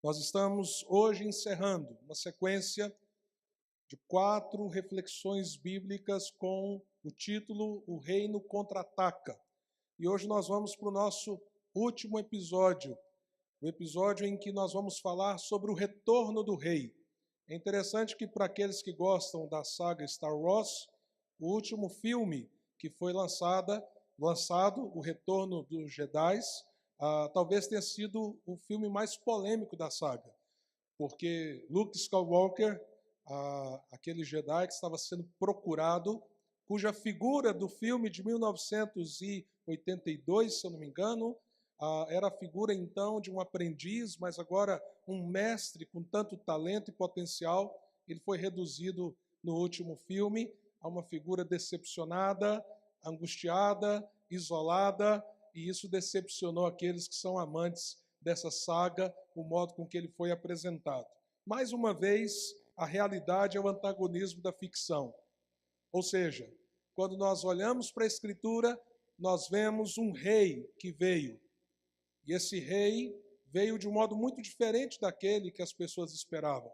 Nós estamos hoje encerrando uma sequência de 4 reflexões bíblicas com o título O Reino Contra-Ataca. E hoje nós vamos para o nosso último episódio, o episódio em que nós vamos falar sobre o retorno do rei. É interessante que para aqueles que gostam da saga Star Wars, o último filme que foi lançado, O Retorno dos Jedi, talvez tenha sido o filme mais polêmico da saga, porque Luke Skywalker, aquele Jedi que estava sendo procurado, cuja figura do filme de 1982, se eu não me engano, era a figura então de um aprendiz, mas agora um mestre com tanto talento e potencial. Ele foi reduzido no último filme a uma figura decepcionada, angustiada, isolada, e isso decepcionou aqueles que são amantes dessa saga, o modo com que ele foi apresentado. Mais uma vez, a realidade é o antagonismo da ficção. Ou seja, quando nós olhamos para a Escritura, nós vemos um rei que veio. E esse rei veio de um modo muito diferente daquele que as pessoas esperavam.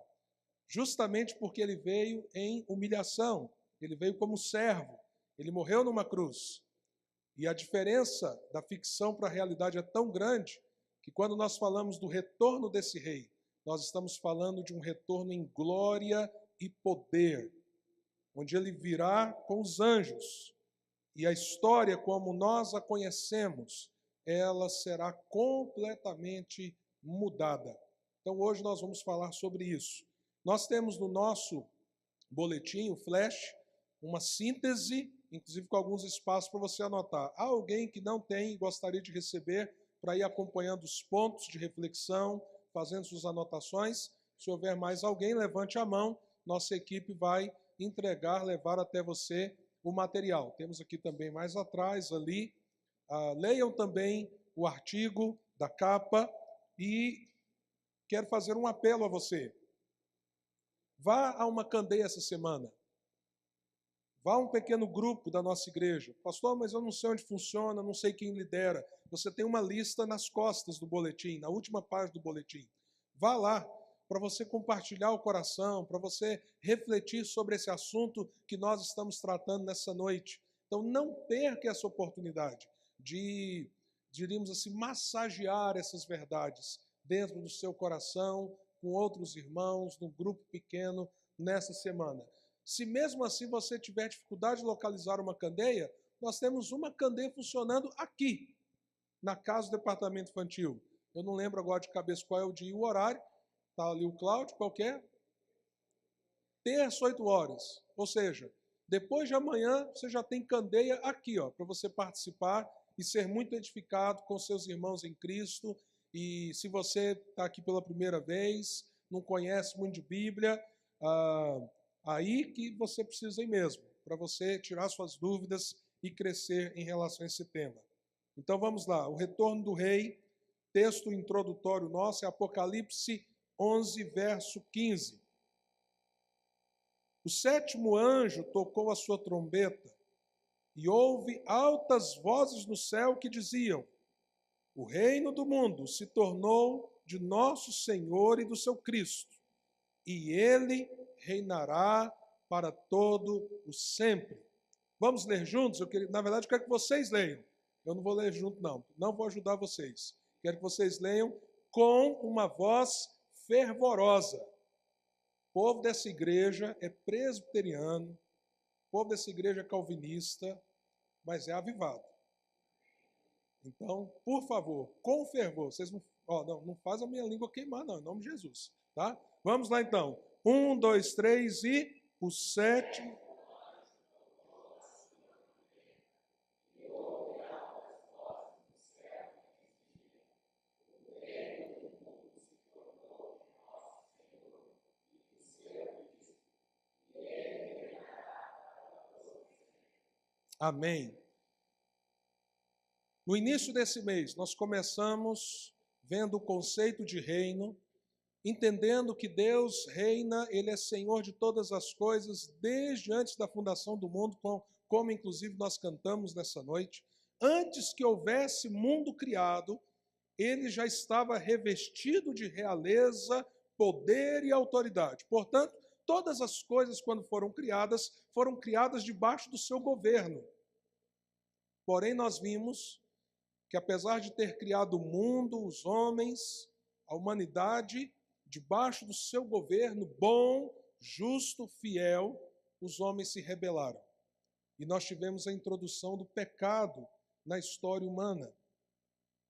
Justamente porque ele veio em humilhação, ele veio como servo, ele morreu numa cruz. E a diferença da ficção para a realidade é tão grande que quando nós falamos do retorno desse rei, nós estamos falando de um retorno em glória e poder, onde ele virá com os anjos. E a história, como nós a conhecemos, ela será completamente mudada. Então hoje nós vamos falar sobre isso. Nós temos no nosso boletim, o Flash, uma síntese, inclusive com alguns espaços para você anotar. Há alguém que não tem e gostaria de receber para ir acompanhando os pontos de reflexão, fazendo suas anotações? Se houver mais alguém, levante a mão, nossa equipe vai entregar, levar até você o material. Temos aqui também mais atrás, ali. Leiam também o artigo da capa e quero fazer um apelo a você. Vá a uma candeia essa semana. Vá a um pequeno grupo da nossa igreja. Pastor, mas eu não sei onde funciona, não sei quem lidera. Você tem uma lista nas costas do boletim, na última página do boletim. Vá lá para você compartilhar o coração, para você refletir sobre esse assunto que nós estamos tratando nessa noite. Então não perca essa oportunidade de, diríamos assim, massagear essas verdades dentro do seu coração, com outros irmãos, num grupo pequeno, nessa semana. Se mesmo assim você tiver dificuldade de localizar uma candeia, nós temos uma candeia funcionando aqui, na casa do departamento infantil. Eu não lembro agora de cabeça qual é o dia e o horário. Está ali o Cláudio, qualquer. Terça, 8 horas. Ou seja, depois de amanhã, você já tem candeia aqui, para você participar e ser muito edificado com seus irmãos em Cristo. E se você está aqui pela primeira vez, não conhece muito de Bíblia, aí que você precisa ir mesmo, para você tirar suas dúvidas e crescer em relação a esse tema. Então vamos lá, o retorno do rei, texto introdutório nosso é Apocalipse 11, verso 15. O 7º anjo tocou a sua trombeta e houve altas vozes no céu que diziam: o reino do mundo se tornou de nosso Senhor e do seu Cristo, e ele reinará para todo o sempre. Vamos ler juntos? Na verdade, eu quero que vocês leiam. Eu não vou ler junto, não. Não vou ajudar vocês. Quero que vocês leiam com uma voz fervorosa. O povo dessa igreja é presbiteriano, o povo dessa igreja é calvinista, mas é avivado. Então, por favor, com fervor, vocês não faz a minha língua queimar, não, em nome de Jesus. Tá? Vamos lá então. 1, 2, 3 e o 7. Amém. No início desse mês, nós começamos vendo o conceito de reino, entendendo que Deus reina, Ele é Senhor de todas as coisas, desde antes da fundação do mundo, como inclusive nós cantamos nessa noite. Antes que houvesse mundo criado, ele já estava revestido de realeza, poder e autoridade. Portanto, todas as coisas, quando foram criadas debaixo do seu governo. Porém, nós vimos que, apesar de ter criado o mundo, os homens, a humanidade, debaixo do seu governo bom, justo, fiel, os homens se rebelaram. E nós tivemos a introdução do pecado na história humana.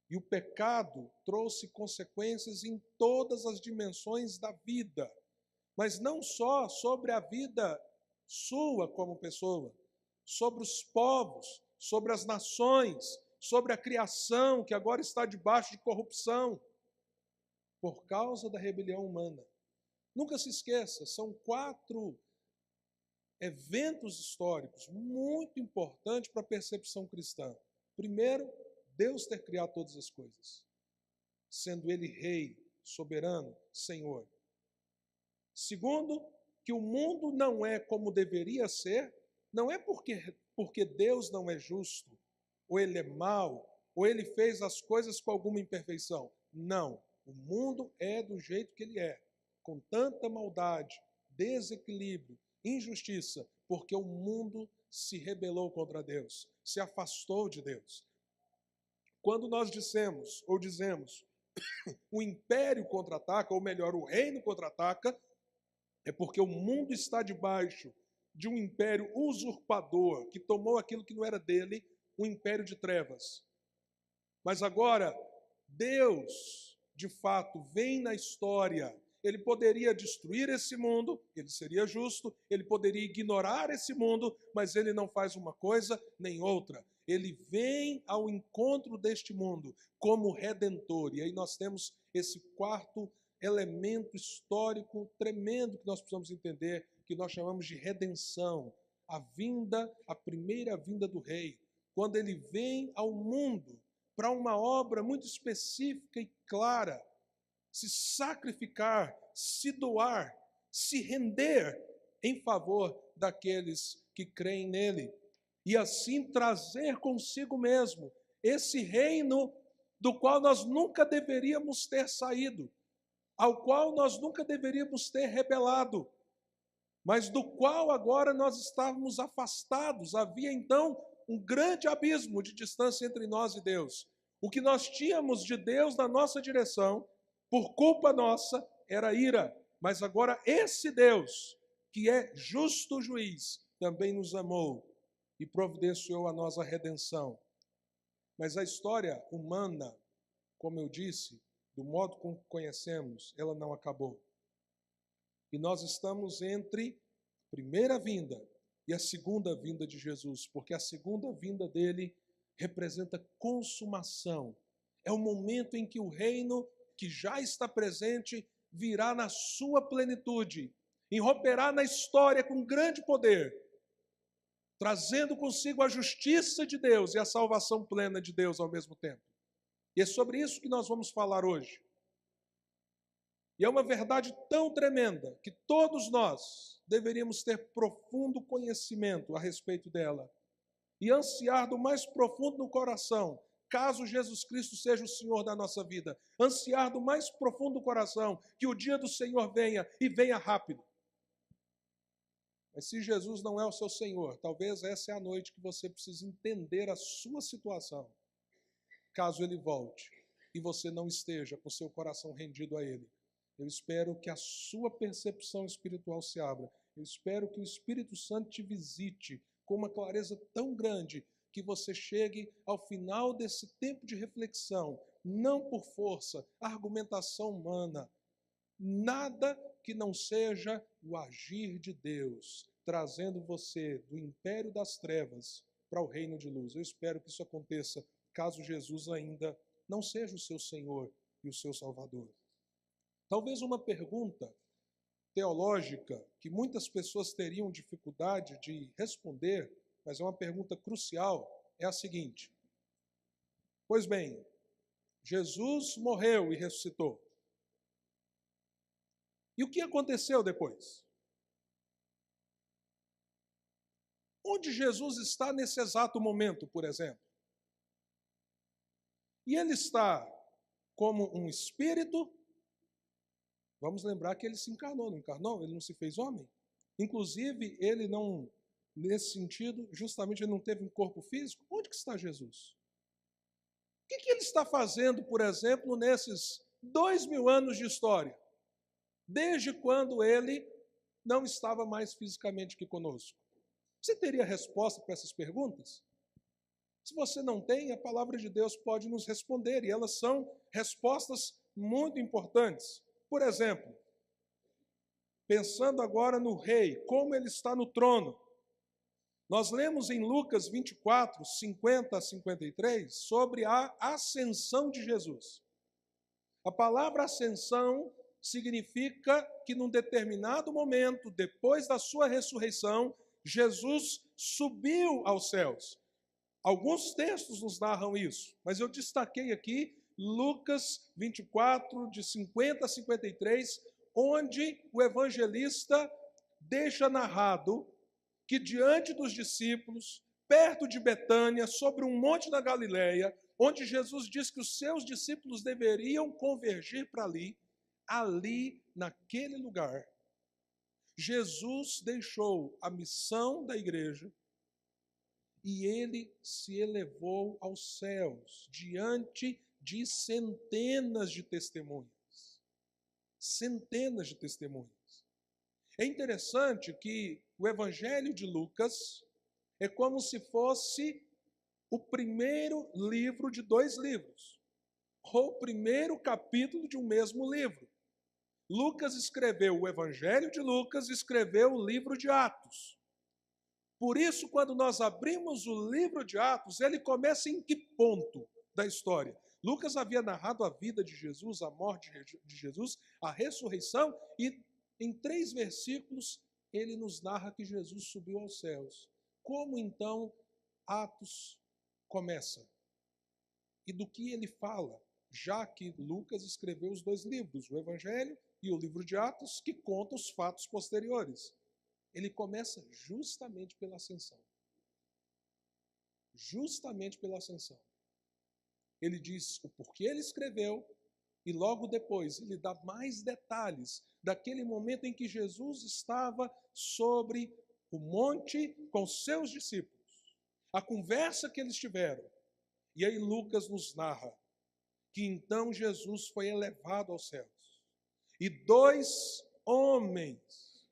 E o pecado trouxe consequências em todas as dimensões da vida, mas não só sobre a vida sua como pessoa, sobre os povos, sobre as nações, sobre a criação que agora está debaixo de corrupção, por causa da rebelião humana. Nunca se esqueça, são 4 eventos históricos muito importantes para a percepção cristã. Primeiro, Deus ter criado todas as coisas, sendo Ele Rei, soberano, Senhor. Segundo, que o mundo não é como deveria ser, não é porque Deus não é justo, ou Ele é mau, ou Ele fez as coisas com alguma imperfeição. Não, o mundo é do jeito que ele é, com tanta maldade, desequilíbrio, injustiça, porque o mundo se rebelou contra Deus, se afastou de Deus. Quando nós dizemos, o império contra-ataca, ou melhor, o reino contra-ataca, é porque o mundo está debaixo de um império usurpador, que tomou aquilo que não era dele, um império de trevas. Mas agora, Deus, de fato, vem na história. Ele poderia destruir esse mundo, ele seria justo, ele poderia ignorar esse mundo, mas ele não faz uma coisa nem outra. Ele vem ao encontro deste mundo como redentor. E aí nós temos esse 4º elemento histórico tremendo que nós precisamos entender, que nós chamamos de redenção. A primeira vinda do Rei, quando ele vem ao mundo para uma obra muito específica e clara, se sacrificar, se doar, se render em favor daqueles que creem nele. E assim trazer consigo mesmo esse reino do qual nós nunca deveríamos ter saído, ao qual nós nunca deveríamos ter rebelado, mas do qual agora nós estávamos afastados. Havia então um grande abismo de distância entre nós e Deus. O que nós tínhamos de Deus na nossa direção, por culpa nossa, era ira. Mas agora esse Deus, que é justo juiz, também nos amou e providenciou a nossa redenção. Mas a história humana, como eu disse, do modo como conhecemos, ela não acabou. E nós estamos entre a primeira vinda e a segunda vinda de Jesus, porque a segunda vinda dele representa consumação. É o momento em que o reino que já está presente virá na sua plenitude, irromperá na história com grande poder, trazendo consigo a justiça de Deus e a salvação plena de Deus ao mesmo tempo. E é sobre isso que nós vamos falar hoje. E é uma verdade tão tremenda que todos nós deveríamos ter profundo conhecimento a respeito dela e ansiar do mais profundo no coração, caso Jesus Cristo seja o Senhor da nossa vida, ansiar do mais profundo do coração que o dia do Senhor venha e venha rápido. Mas se Jesus não é o seu Senhor, talvez essa é a noite que você precisa entender a sua situação, caso Ele volte e você não esteja com seu coração rendido a Ele. Eu espero que a sua percepção espiritual se abra. Eu espero que o Espírito Santo te visite com uma clareza tão grande que você chegue ao final desse tempo de reflexão, não por força, argumentação humana, nada que não seja o agir de Deus, trazendo você do império das trevas para o reino de luz. Eu espero que isso aconteça, caso Jesus ainda não seja o seu Senhor e o seu Salvador. Talvez uma pergunta teológica que muitas pessoas teriam dificuldade de responder, mas é uma pergunta crucial, é a seguinte: pois bem, Jesus morreu e ressuscitou. E o que aconteceu depois? Onde Jesus está nesse exato momento, por exemplo? E ele está como um espírito. Vamos lembrar que ele se encarnou, não encarnou? Ele não se fez homem? Inclusive, ele não, nesse sentido, justamente ele não teve um corpo físico. Onde que está Jesus? O que ele está fazendo, por exemplo, nesses 2000 anos de história? Desde quando ele não estava mais fisicamente aqui conosco? Você teria resposta para essas perguntas? Se você não tem, a palavra de Deus pode nos responder, e elas são respostas muito importantes. Por exemplo, pensando agora no rei, como ele está no trono. Nós lemos em Lucas 24, 50 a 53, sobre a ascensão de Jesus. A palavra ascensão significa que num determinado momento, depois da sua ressurreição, Jesus subiu aos céus. Alguns textos nos narram isso, mas eu destaquei aqui Lucas 24, de 50 a 53, onde o evangelista deixa narrado que diante dos discípulos, perto de Betânia, sobre um monte da Galileia, onde Jesus diz que os seus discípulos deveriam convergir para ali, naquele lugar, Jesus deixou a missão da igreja e ele se elevou aos céus, diante de centenas de testemunhas. Centenas de testemunhas. É interessante que o Evangelho de Lucas é como se fosse o primeiro livro de 2 livros, ou o primeiro capítulo de um mesmo livro. Lucas escreveu o Evangelho de Lucas, escreveu o livro de Atos. Por isso, quando nós abrimos o livro de Atos, ele começa em que ponto da história? Lucas havia narrado a vida de Jesus, a morte de Jesus, a ressurreição, e em 3 versículos ele nos narra que Jesus subiu aos céus. Como então Atos começa? E do que ele fala? Já que Lucas escreveu os 2 livros, o Evangelho e o livro de Atos, que contam os fatos posteriores. Ele começa justamente pela ascensão. Justamente pela ascensão. Ele diz o porquê ele escreveu e logo depois ele dá mais detalhes daquele momento em que Jesus estava sobre o monte com seus discípulos. A conversa que eles tiveram. E aí Lucas nos narra que então Jesus foi elevado aos céus. E 2 homens,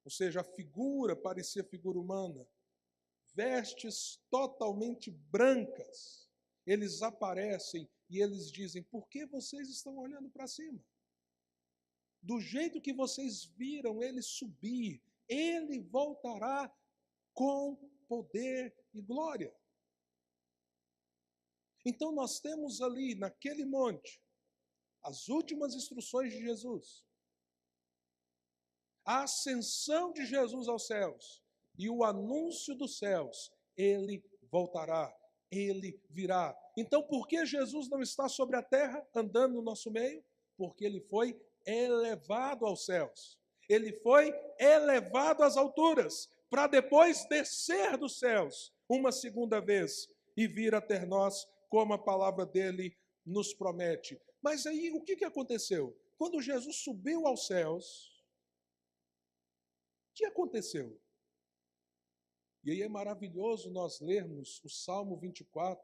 ou seja, a figura parecia figura humana, vestes totalmente brancas, eles aparecem e eles dizem: por que vocês estão olhando para cima? Do jeito que vocês viram ele subir, ele voltará com poder e glória. Então nós temos ali, naquele monte, as últimas instruções de Jesus, a ascensão de Jesus aos céus e o anúncio dos céus: ele voltará, ele virá. Então, por que Jesus não está sobre a terra, andando no nosso meio? Porque ele foi elevado aos céus. Ele foi elevado às alturas, para depois descer dos céus uma segunda vez e vir até nós, como a palavra dele nos promete. Mas aí, o que aconteceu? Quando Jesus subiu aos céus, o que aconteceu? E aí é maravilhoso nós lermos o Salmo 24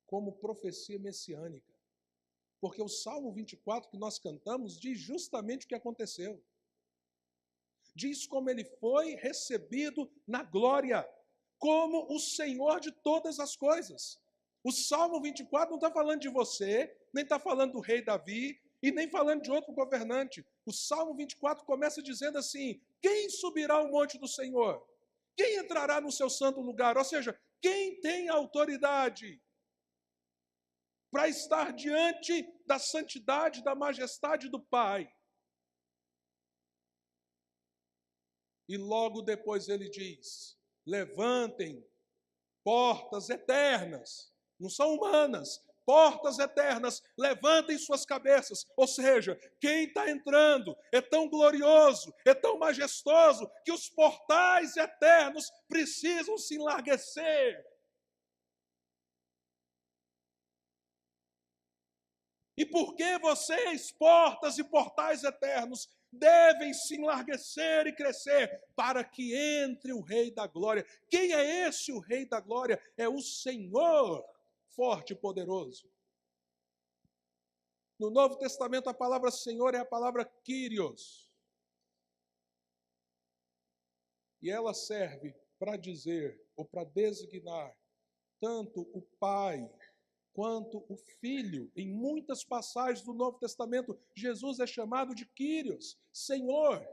como profecia messiânica. Porque o Salmo 24 que nós cantamos diz justamente o que aconteceu. Diz como ele foi recebido na glória, como o Senhor de todas as coisas. O Salmo 24 não está falando de você, nem está falando do rei Davi, e nem falando de outro governante. O Salmo 24 começa dizendo assim: quem subirá ao monte do Senhor? Quem entrará no seu santo lugar? Ou seja, quem tem autoridade para estar diante da santidade, da majestade do Pai? E logo depois ele diz: levantem portas eternas, não são humanas, portas eternas, levantem suas cabeças. Ou seja, quem está entrando é tão glorioso, é tão majestoso, que os portais eternos precisam se enlarguecer. E porque vocês, portas e portais eternos, devem se enlarguecer e crescer, para que entre o Rei da Glória. Quem é esse o Rei da Glória? É o Senhor, forte e poderoso. No Novo Testamento, a palavra Senhor é a palavra Kyrios. E ela serve para dizer, ou para designar, tanto o Pai quanto o Filho. Em muitas passagens do Novo Testamento, Jesus é chamado de Kyrios, Senhor.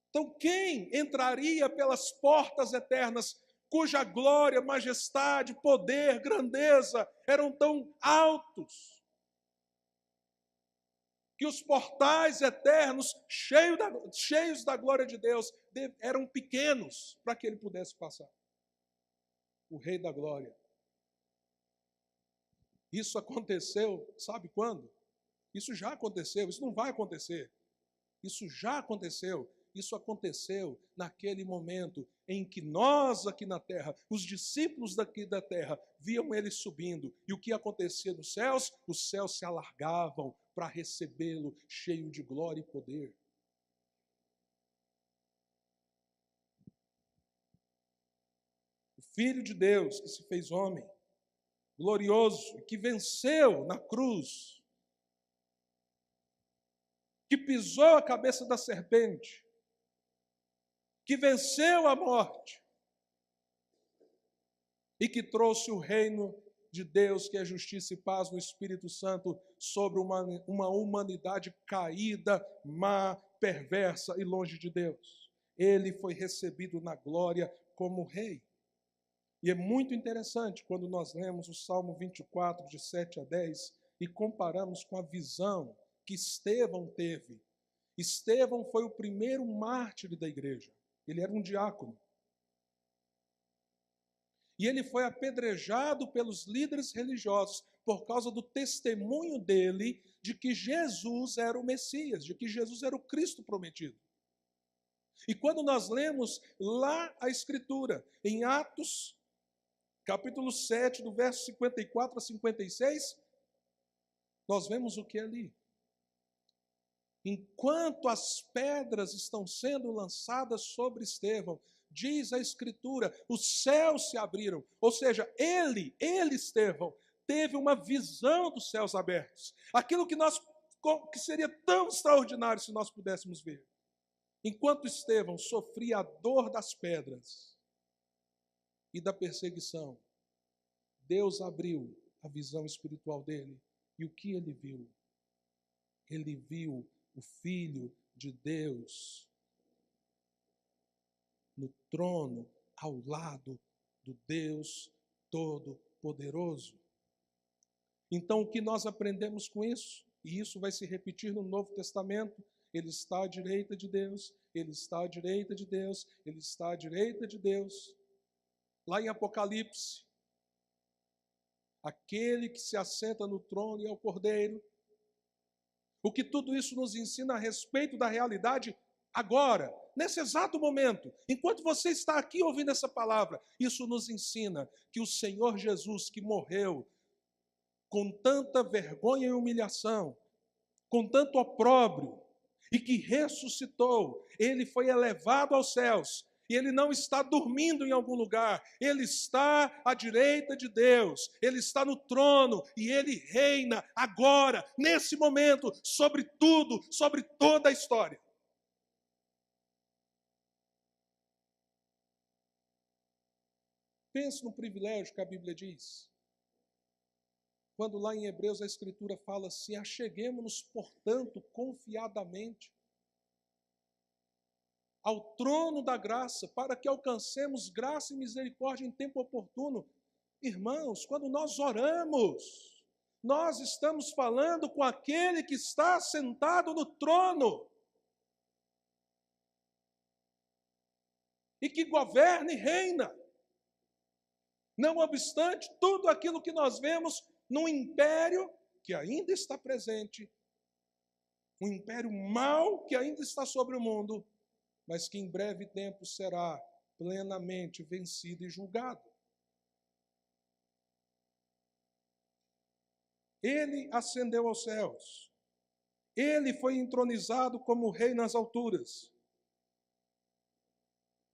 Então, quem entraria pelas portas eternas, cuja glória, majestade, poder, grandeza eram tão altos, que os portais eternos, cheios da glória de Deus, eram pequenos para que ele pudesse passar? O Rei da Glória. Isso aconteceu, sabe quando? Isso já aconteceu, isso não vai acontecer. Isso já aconteceu. Isso aconteceu naquele momento em que nós aqui na terra, os discípulos daqui da terra, viam ele subindo. E o que acontecia nos céus? Os céus se alargavam para recebê-lo, cheio de glória e poder. O Filho de Deus que se fez homem, glorioso, que venceu na cruz, que pisou a cabeça da serpente, que venceu a morte e que trouxe o reino de Deus, que é justiça e paz no Espírito Santo, sobre uma humanidade caída, má, perversa e longe de Deus. Ele foi recebido na glória como rei. E é muito interessante quando nós lemos o Salmo 24, de 7 a 10, e comparamos com a visão que Estevão teve. Estevão foi o primeiro mártir da igreja. Ele era um diácono. E ele foi apedrejado pelos líderes religiosos por causa do testemunho dele de que Jesus era o Messias, de que Jesus era o Cristo prometido. E quando nós lemos lá a Escritura, em Atos, capítulo 7, do verso 54 a 56, nós vemos o que ali? Enquanto as pedras estão sendo lançadas sobre Estevão, diz a Escritura, os céus se abriram. Ou seja, ele, Estevão, teve uma visão dos céus abertos. Aquilo que seria tão extraordinário se nós pudéssemos ver. Enquanto Estevão sofria a dor das pedras e da perseguição, Deus abriu a visão espiritual dele. E o que ele viu? Ele viu o Filho de Deus no trono, ao lado do Deus Todo-Poderoso. Então, o que nós aprendemos com isso? E isso vai se repetir no Novo Testamento. Ele está à direita de Deus, ele está à direita de Deus, ele está à direita de Deus. Lá em Apocalipse, aquele que se assenta no trono e é o Cordeiro. O que tudo isso nos ensina a respeito da realidade agora, nesse exato momento, enquanto você está aqui ouvindo essa palavra, isso nos ensina que o Senhor Jesus, que morreu com tanta vergonha e humilhação, com tanto opróbrio, e que ressuscitou, ele foi elevado aos céus, e ele não está dormindo em algum lugar, ele está à direita de Deus, ele está no trono, e ele reina agora, nesse momento, sobre tudo, sobre toda a história. Pense no privilégio que a Bíblia diz. Quando lá em Hebreus a Escritura fala assim, acheguemo-nos, portanto, confiadamente ao trono da graça, para que alcancemos graça e misericórdia em tempo oportuno. Irmãos, quando nós oramos, nós estamos falando com aquele que está sentado no trono e que governa e reina. Não obstante tudo aquilo que nós vemos num império que ainda está presente, um império mau que ainda está sobre o mundo, mas que em breve tempo será plenamente vencido e julgado. Ele ascendeu aos céus. Ele foi entronizado como rei nas alturas.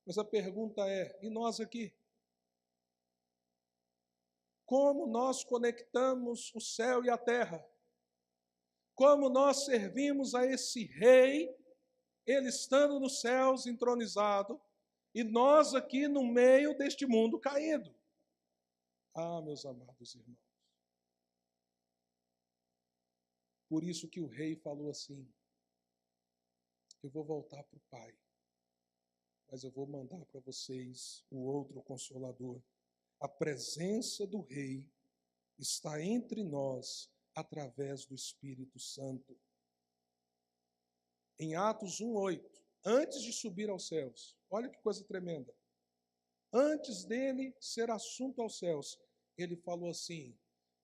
Mas a pergunta é, e nós aqui? Como nós conectamos o céu e a terra? Como nós servimos a esse rei, ele estando nos céus entronizado, e nós aqui no meio deste mundo caído? Ah, meus amados irmãos. Por isso que o rei falou assim: eu vou voltar para o Pai, mas eu vou mandar para vocês o outro Consolador. A presença do rei está entre nós através do Espírito Santo. Em Atos 1:8, antes de subir aos céus, olha que coisa tremenda. Antes dele ser assunto aos céus, ele falou assim: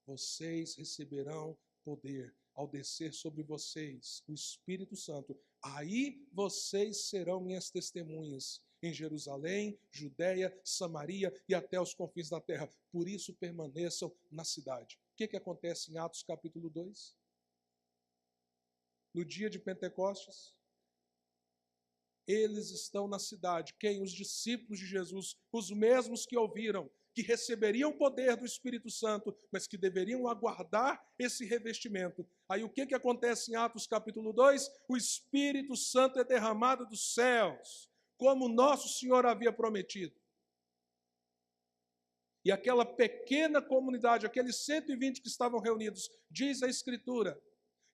vocês receberão poder ao descer sobre vocês o Espírito Santo. Aí vocês serão minhas testemunhas em Jerusalém, Judeia, Samaria e até os confins da terra. Por isso permaneçam na cidade. O que acontece em Atos capítulo 2? No dia de Pentecostes, eles estão na cidade. Quem? Os discípulos de Jesus, os mesmos que ouviram que receberiam o poder do Espírito Santo, mas que deveriam aguardar esse revestimento. Aí o que acontece em Atos capítulo 2? O Espírito Santo é derramado dos céus, como nosso Senhor havia prometido. E aquela pequena comunidade, aqueles 120 que estavam reunidos, diz a Escritura,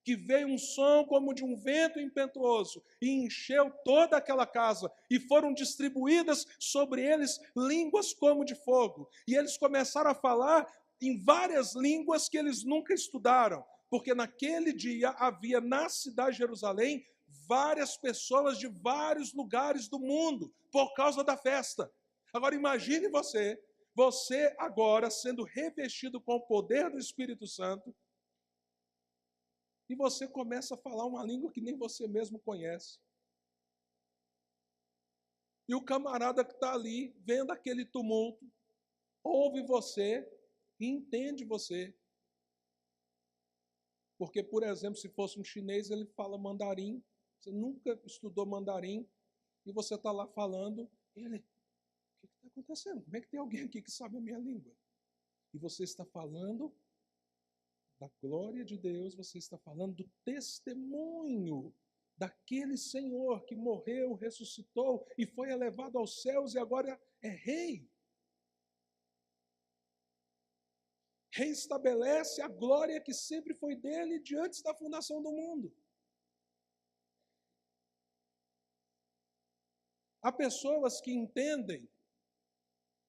que veio um som como de um vento impetuoso e encheu toda aquela casa, e foram distribuídas sobre eles línguas como de fogo. E eles começaram a falar em várias línguas que eles nunca estudaram, porque naquele dia havia na cidade de Jerusalém várias pessoas de vários lugares do mundo, por causa da festa. Agora imagine você agora sendo revestido com o poder do Espírito Santo, e você começa a falar uma língua que nem você mesmo conhece. E o camarada que está ali, vendo aquele tumulto, ouve você e entende você. Porque, por exemplo, se fosse um chinês, ele fala mandarim, você nunca estudou mandarim, e você está lá falando, e ele, o que está acontecendo? Como é que tem alguém aqui que sabe a minha língua? E você está falando da glória de Deus, você está falando do testemunho daquele Senhor que morreu, ressuscitou e foi elevado aos céus e agora é rei. Reestabelece a glória que sempre foi dele de antes da fundação do mundo. Há pessoas que entendem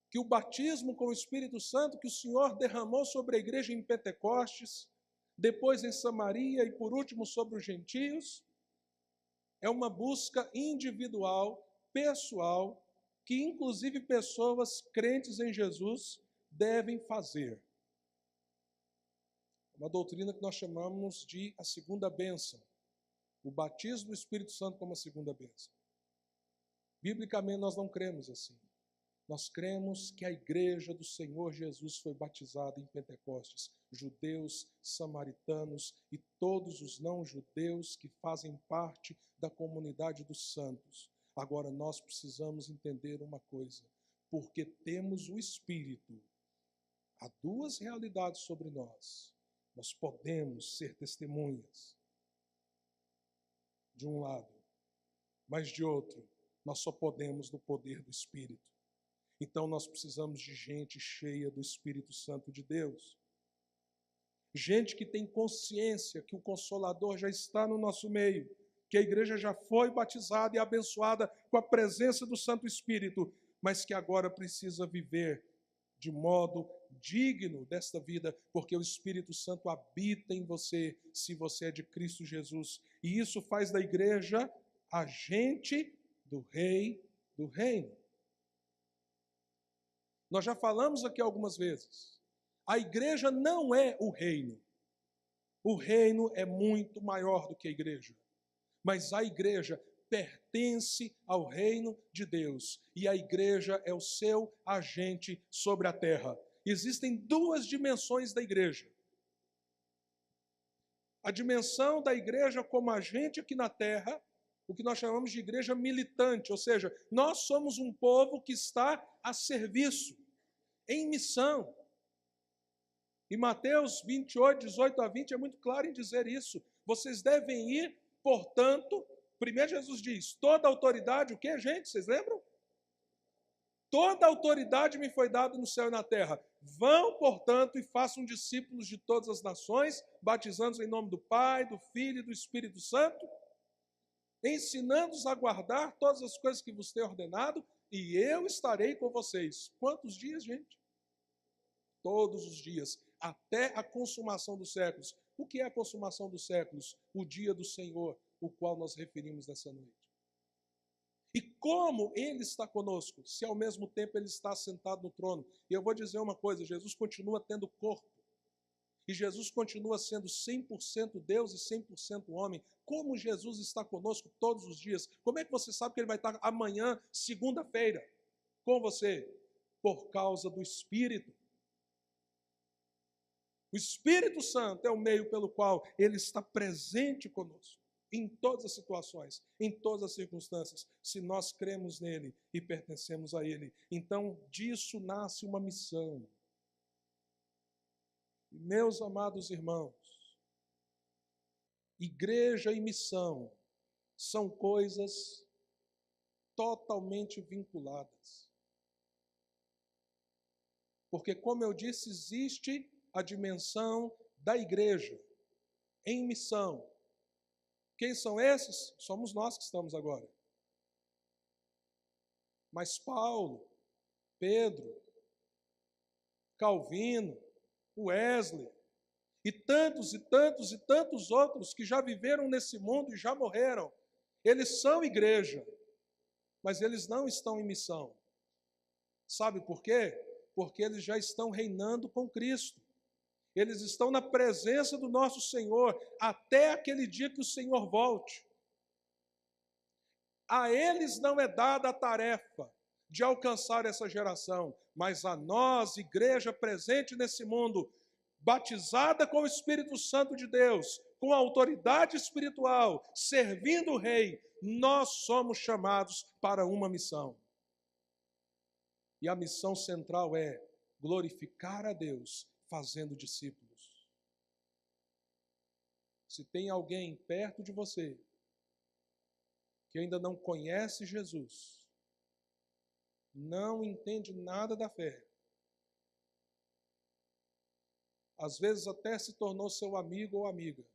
que o batismo com o Espírito Santo que o Senhor derramou sobre a igreja em Pentecostes, depois em Samaria e por último sobre os gentios, é uma busca individual, pessoal, que inclusive pessoas crentes em Jesus devem fazer. Uma doutrina que nós chamamos de a segunda bênção, o batismo do Espírito Santo como a segunda bênção. Biblicamente nós não cremos assim. Nós cremos que a igreja do Senhor Jesus foi batizada em Pentecostes, judeus, samaritanos e todos os não-judeus que fazem parte da comunidade dos santos. Agora nós precisamos entender uma coisa, porque temos o Espírito, há duas realidades sobre nós. Nós podemos ser testemunhas, de um lado, mas de outro, nós só podemos no poder do Espírito. Então nós precisamos de gente cheia do Espírito Santo de Deus. Gente que tem consciência que o Consolador já está no nosso meio, que a igreja já foi batizada e abençoada com a presença do Santo Espírito, mas que agora precisa viver de modo digno desta vida, porque o Espírito Santo habita em você, se você é de Cristo Jesus. E isso faz da igreja agente do Rei do Reino. Nós já falamos aqui algumas vezes. A igreja não é o reino. O reino é muito maior do que a igreja. Mas a igreja pertence ao reino de Deus. E a igreja é o seu agente sobre a terra. Existem duas dimensões da igreja. A dimensão da igreja como agente aqui na terra, o que nós chamamos de igreja militante, ou seja, nós somos um povo que está a serviço, em missão. E Mateus 28, 18 a 20 é muito claro em dizer isso. Vocês devem ir, portanto, primeiro Jesus diz, toda autoridade, o que, gente? Vocês lembram? Toda autoridade me foi dada no céu e na terra. Vão, portanto, e façam discípulos de todas as nações, batizando-os em nome do Pai, do Filho e do Espírito Santo, ensinando-os a guardar todas as coisas que vos tenho ordenado, e eu estarei com vocês. Quantos dias, gente? Todos os dias, até a consumação dos séculos. O que é a consumação dos séculos? O dia do Senhor, o qual nós referimos nessa noite. E como Ele está conosco, se ao mesmo tempo Ele está sentado no trono? E eu vou dizer uma coisa, Jesus continua tendo corpo. E Jesus continua sendo 100% Deus e 100% homem. Como Jesus está conosco todos os dias? Como é que você sabe que Ele vai estar amanhã, segunda-feira, com você? Por causa do Espírito. O Espírito Santo é o meio pelo qual Ele está presente conosco, em todas as situações, em todas as circunstâncias, se nós cremos nele e pertencemos a Ele. Então, disso nasce uma missão. Meus amados irmãos, igreja e missão são coisas totalmente vinculadas. Porque, como eu disse, existe a dimensão da igreja em missão. Quem são esses? Somos nós que estamos agora. Mas Paulo, Pedro, Calvino, Wesley, e tantos e tantos e tantos outros que já viveram nesse mundo e já morreram, eles são igreja, mas eles não estão em missão. Sabe por quê? Porque eles já estão reinando com Cristo. Eles estão na presença do nosso Senhor até aquele dia que o Senhor volte. A eles não é dada a tarefa de alcançar essa geração, mas a nós, igreja presente nesse mundo, batizada com o Espírito Santo de Deus, com autoridade espiritual, servindo o Rei, nós somos chamados para uma missão. E a missão central é glorificar a Deus, fazendo discípulos. Se tem alguém perto de você que ainda não conhece Jesus, não entende nada da fé, às vezes até se tornou seu amigo ou amiga,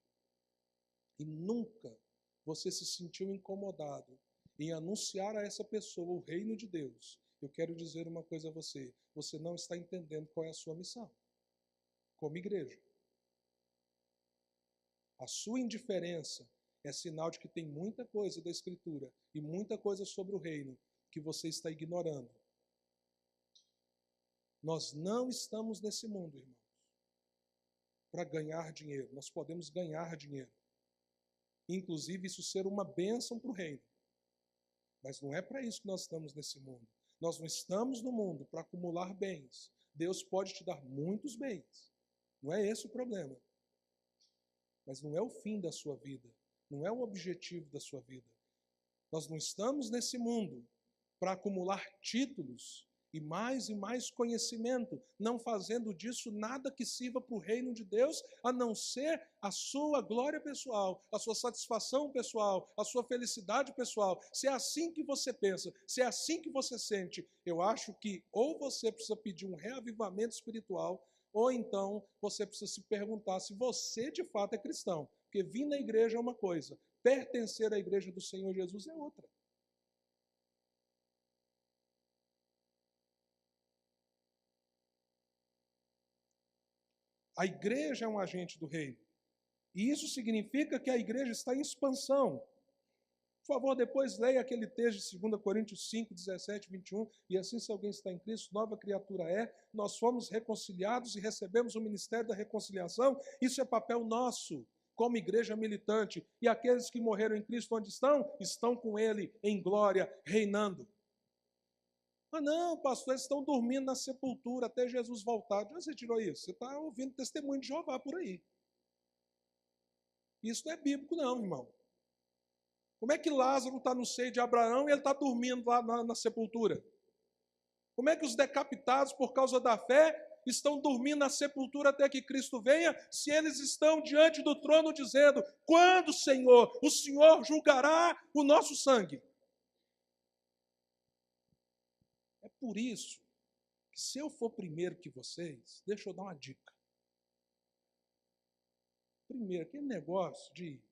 e nunca você se sentiu incomodado em anunciar a essa pessoa o reino de Deus, eu quero dizer uma coisa a você, você não está entendendo qual é a sua missão como igreja. A sua indiferença é sinal de que tem muita coisa da Escritura e muita coisa sobre o reino que você está ignorando. Nós não estamos nesse mundo, irmãos, para ganhar dinheiro. Nós podemos ganhar dinheiro. Inclusive, isso ser uma bênção para o reino. Mas não é para isso que nós estamos nesse mundo. Nós não estamos no mundo para acumular bens. Deus pode te dar muitos bens. Não é esse o problema. Mas não é o fim da sua vida. Não é o objetivo da sua vida. Nós não estamos nesse mundo para acumular títulos e mais conhecimento, não fazendo disso nada que sirva para o reino de Deus, a não ser a sua glória pessoal, a sua satisfação pessoal, a sua felicidade pessoal. Se é assim que você pensa, se é assim que você sente, eu acho que ou você precisa pedir um reavivamento espiritual, ou então você precisa se perguntar se você de fato é cristão. Porque vir na igreja é uma coisa, pertencer à igreja do Senhor Jesus é outra. A igreja é um agente do reino. E isso significa que a igreja está em expansão. Por favor, depois leia aquele texto de 2 Coríntios 5, 17, 21. E assim, se alguém está em Cristo, nova criatura é. Nós fomos reconciliados e recebemos o ministério da reconciliação. Isso é papel nosso, como igreja militante. E aqueles que morreram em Cristo, onde estão? Estão com Ele em glória, reinando. Ah, não, pastor, eles estão dormindo na sepultura até Jesus voltar. De onde você tirou isso? Você está ouvindo testemunho de Jeová por aí. Isso não é bíblico não, irmão. Como é que Lázaro está no seio de Abraão e ele está dormindo lá na sepultura? Como é que os decapitados por causa da fé estão dormindo na sepultura até que Cristo venha, se eles estão diante do trono dizendo: quando, Senhor, o Senhor julgará o nosso sangue? É por isso que, se eu for primeiro que vocês, deixa eu dar uma dica. Primeiro, aquele negócio de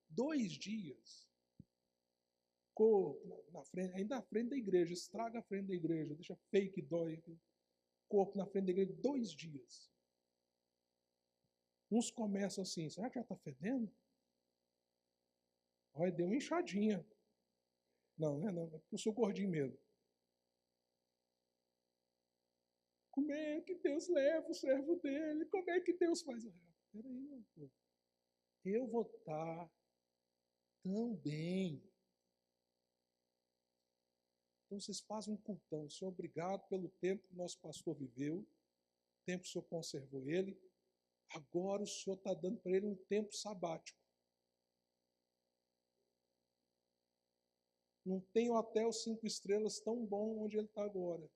2 dias, corpo na frente, ainda na frente da igreja, estraga a frente da igreja, deixa feio que dói, corpo na frente da igreja, 2 dias. Uns começam assim: será que já está fedendo? Olha, deu uma inchadinha. Não, é porque eu sou gordinho mesmo. Como é que Deus leva o servo dele? Como é que Deus faz? Peraí, meu povo. Eu vou estar tão bem. Então vocês fazem um cultão. Senhor, obrigado pelo tempo que o nosso pastor viveu, o tempo que o Senhor conservou ele. Agora o Senhor está dando para ele um tempo sabático. Não tem hotel 5 estrelas tão bom onde ele está agora.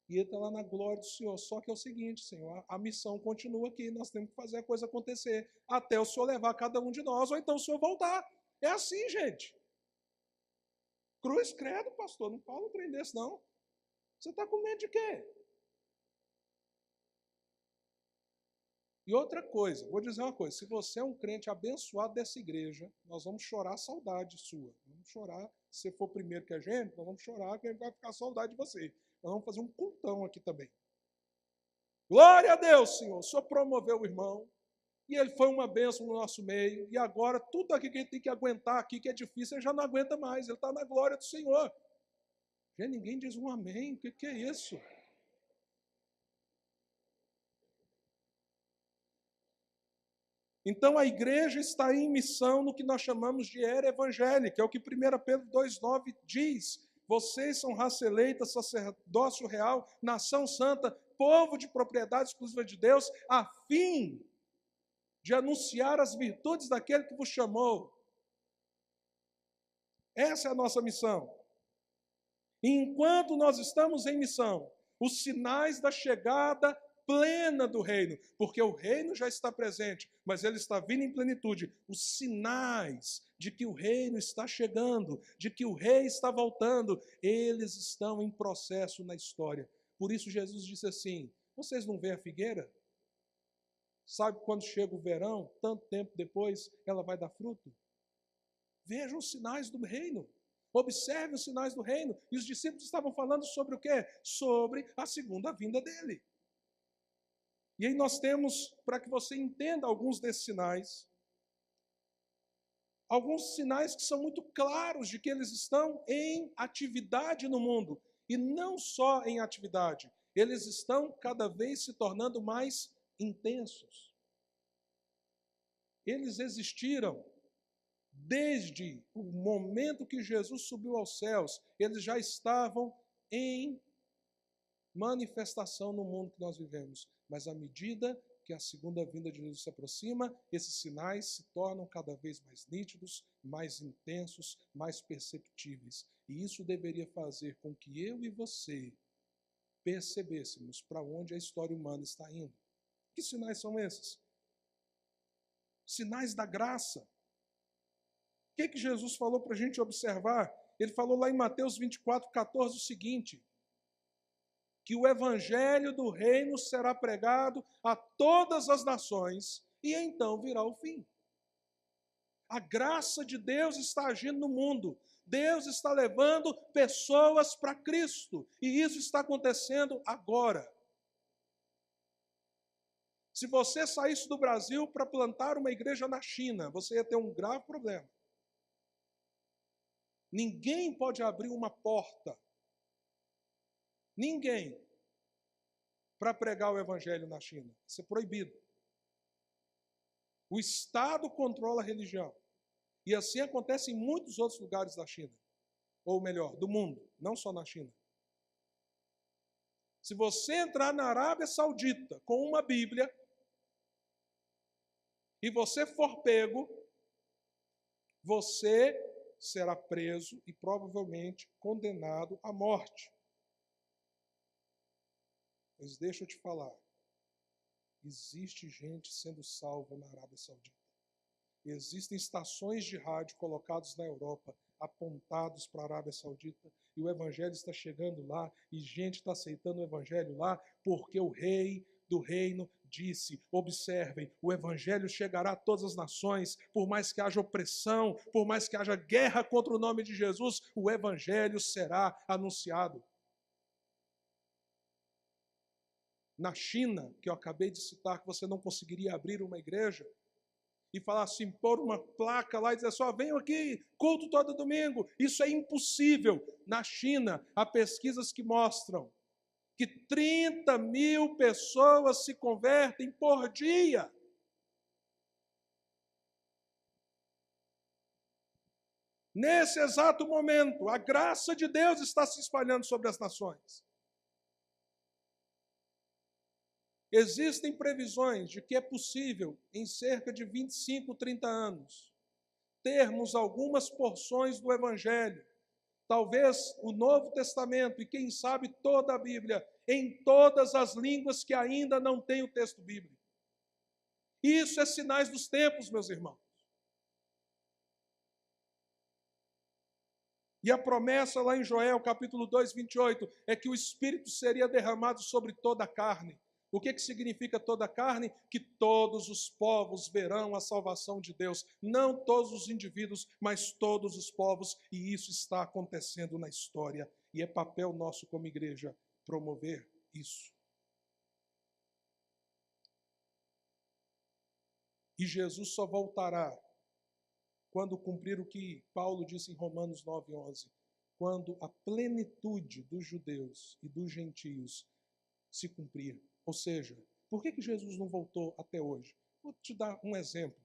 E ele está lá na glória do Senhor. Só que é o seguinte, Senhor, a missão continua aqui. Nós temos que fazer a coisa acontecer até o Senhor levar cada um de nós, ou então o Senhor voltar. É assim, gente. Cruz, credo, pastor. Não fala um trem desse, não. Você está com medo de quê? E outra coisa, vou dizer uma coisa. Se você é um crente abençoado dessa igreja, nós vamos chorar a saudade sua. Vamos chorar. Se você for primeiro que a gente, nós vamos chorar, que a gente vai ficar saudade de você. Nós vamos fazer um cultão aqui também. Glória a Deus, Senhor. O Senhor promoveu o irmão. E ele foi uma bênção no nosso meio. E agora, tudo aqui que ele tem que aguentar aqui, que é difícil, ele já não aguenta mais. Ele está na glória do Senhor. Já ninguém diz um amém. O que é isso? Então, a igreja está em missão no que nós chamamos de era evangélica. É o que 1 Pedro 2,9 diz. Vocês são raça eleita, sacerdócio real, nação santa, povo de propriedade exclusiva de Deus, a fim de anunciar as virtudes daquele que vos chamou. Essa é a nossa missão. E enquanto nós estamos em missão, os sinais da chegada plena do reino, porque o reino já está presente, mas ele está vindo em plenitude. Os sinais de que o reino está chegando, de que o rei está voltando, eles estão em processo na história. Por isso Jesus disse assim: vocês não veem a figueira? Sabe quando chega o verão, tanto tempo depois, ela vai dar fruto? Vejam os sinais do reino. Observe os sinais do reino. E os discípulos estavam falando sobre o quê? Sobre a segunda vinda dele. E aí nós temos, para que você entenda alguns desses sinais, alguns sinais que são muito claros de que eles estão em atividade no mundo. E não só em atividade, eles estão cada vez se tornando mais intensos. Eles existiram desde o momento que Jesus subiu aos céus. Eles já estavam em manifestação no mundo que nós vivemos. Mas à medida que a segunda vinda de Jesus se aproxima, esses sinais se tornam cada vez mais nítidos, mais intensos, mais perceptíveis. E isso deveria fazer com que eu e você percebêssemos para onde a história humana está indo. Que sinais são esses? Sinais da graça. O que Jesus falou para a gente observar? Ele falou lá em Mateus 24:14 o seguinte: que o evangelho do reino será pregado a todas as nações, e então virá o fim. A graça de Deus está agindo no mundo. Deus está levando pessoas para Cristo, e isso está acontecendo agora. Se você saísse do Brasil para plantar uma igreja na China, você ia ter um grave problema. Ninguém pode abrir uma porta. Ninguém. Para pregar o evangelho na China. Isso é proibido. O Estado controla a religião. E assim acontece em muitos outros lugares da China. Ou melhor, do mundo, não só na China. Se você entrar na Arábia Saudita com uma Bíblia e você for pego, você será preso e provavelmente condenado à morte. Mas deixa eu te falar, existe gente sendo salva na Arábia Saudita. Existem estações de rádio colocadas na Europa, apontados para a Arábia Saudita, e o evangelho está chegando lá, e gente está aceitando o evangelho lá, porque o rei do reino disse: observem, o evangelho chegará a todas as nações, por mais que haja opressão, por mais que haja guerra contra o nome de Jesus, o evangelho será anunciado. Na China, que eu acabei de citar, que você não conseguiria abrir uma igreja e falar assim, pôr uma placa lá e dizer só, venham aqui, culto todo domingo. Isso é impossível. Na China, há pesquisas que mostram que 30 mil pessoas se convertem por dia. Nesse exato momento, a graça de Deus está se espalhando sobre as nações. Existem previsões de que é possível, em cerca de 25, 30 anos, termos algumas porções do Evangelho, talvez o Novo Testamento e, quem sabe, toda a Bíblia, em todas as línguas que ainda não têm o texto bíblico. Isso é sinais dos tempos, meus irmãos. E a promessa lá em Joel, capítulo 2, 28, é que o Espírito seria derramado sobre toda a carne. O que significa toda a carne? Que todos os povos verão a salvação de Deus. Não todos os indivíduos, mas todos os povos. E isso está acontecendo na história. E é papel nosso como igreja promover isso. E Jesus só voltará quando cumprir o que Paulo disse em Romanos 9:11. Quando a plenitude dos judeus e dos gentios se cumprir. Ou seja, por que Jesus não voltou até hoje? Vou te dar um exemplo.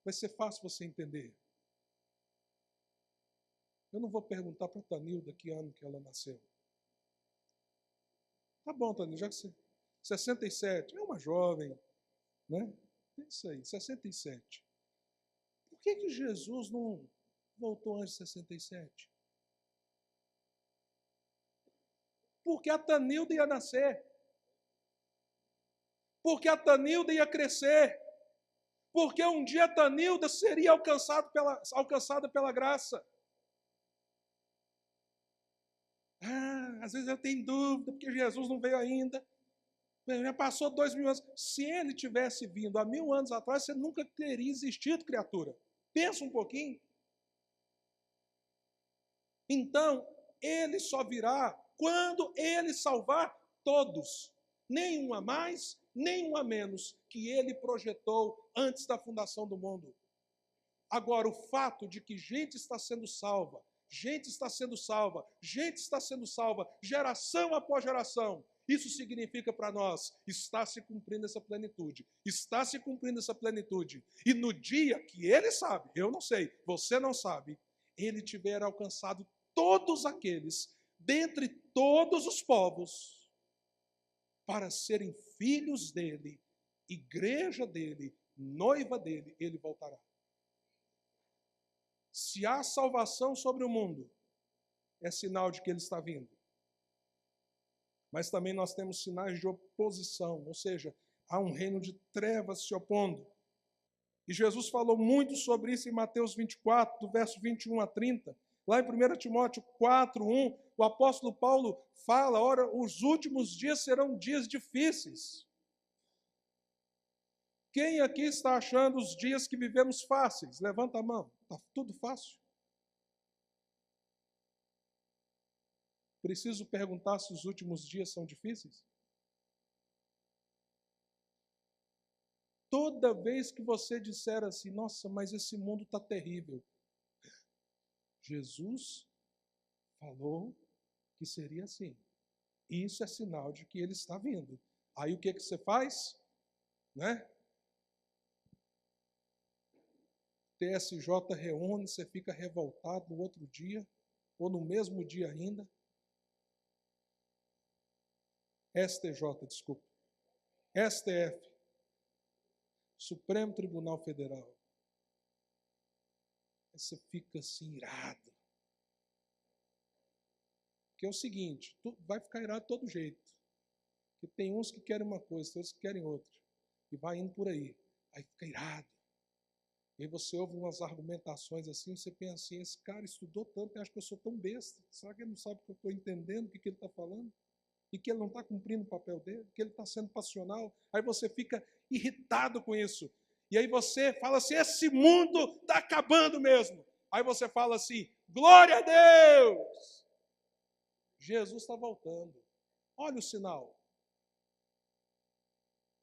Vai ser fácil você entender. Eu não vou perguntar para a Tanilda que ano que ela nasceu. Tá bom, Tanilda, já que você... 67, é uma jovem, né? É isso aí, 67. Por que Jesus não voltou antes de 67? Porque a Tanilda ia nascer. Porque a Tanilda ia crescer. Porque um dia a Tanilda seria alcançada pela graça. Às vezes eu tenho dúvida, porque Jesus não veio ainda. Já passou 2000 anos. Se ele tivesse vindo há 1000 anos atrás, você nunca teria existido, criatura. Pensa um pouquinho. Então, ele só virá quando ele salvar todos. Nenhum a mais, nenhum a menos, que ele projetou antes da fundação do mundo. Agora, o fato de que gente está sendo salva, gente está sendo salva, gente está sendo salva, geração após geração, isso significa para nós, está se cumprindo essa plenitude, está se cumprindo essa plenitude. E no dia que ele sabe, eu não sei, você não sabe, ele tiver alcançado todos aqueles, dentre todos os povos, para serem filhos dele, igreja dele, noiva dele, ele voltará. Se há salvação sobre o mundo, é sinal de que ele está vindo. Mas também nós temos sinais de oposição, ou seja, há um reino de trevas se opondo. E Jesus falou muito sobre isso em Mateus 24, do verso 21 a 30. Lá em 1 Timóteo 4, 1, o apóstolo Paulo fala, ora, os últimos dias serão dias difíceis. Quem aqui está achando os dias que vivemos fáceis? Levanta a mão. Está tudo fácil? Preciso perguntar se os últimos dias são difíceis? Toda vez que você disser assim, nossa, mas esse mundo está terrível. Jesus falou que seria assim. Isso é sinal de que ele está vindo. Aí o que você faz? Né? TSJ reúne, você fica revoltado no outro dia, ou no mesmo dia ainda. STJ, desculpa. STF. Supremo Tribunal Federal. Aí você fica assim, irado. Porque é o seguinte, tu vai ficar irado de todo jeito. Porque tem uns que querem uma coisa, tem outros que querem outra. E vai indo por aí. Aí fica irado. E aí você ouve umas argumentações assim, você pensa assim, esse cara estudou tanto, eu acho que eu sou tão besta. Será que ele não sabe que eu estou entendendo o que ele está falando? E que ele não está cumprindo o papel dele? Que ele está sendo passional? Aí você fica irritado com isso. E aí você fala assim, esse mundo está acabando mesmo. Aí você fala assim, glória a Deus! Jesus está voltando. Olha o sinal.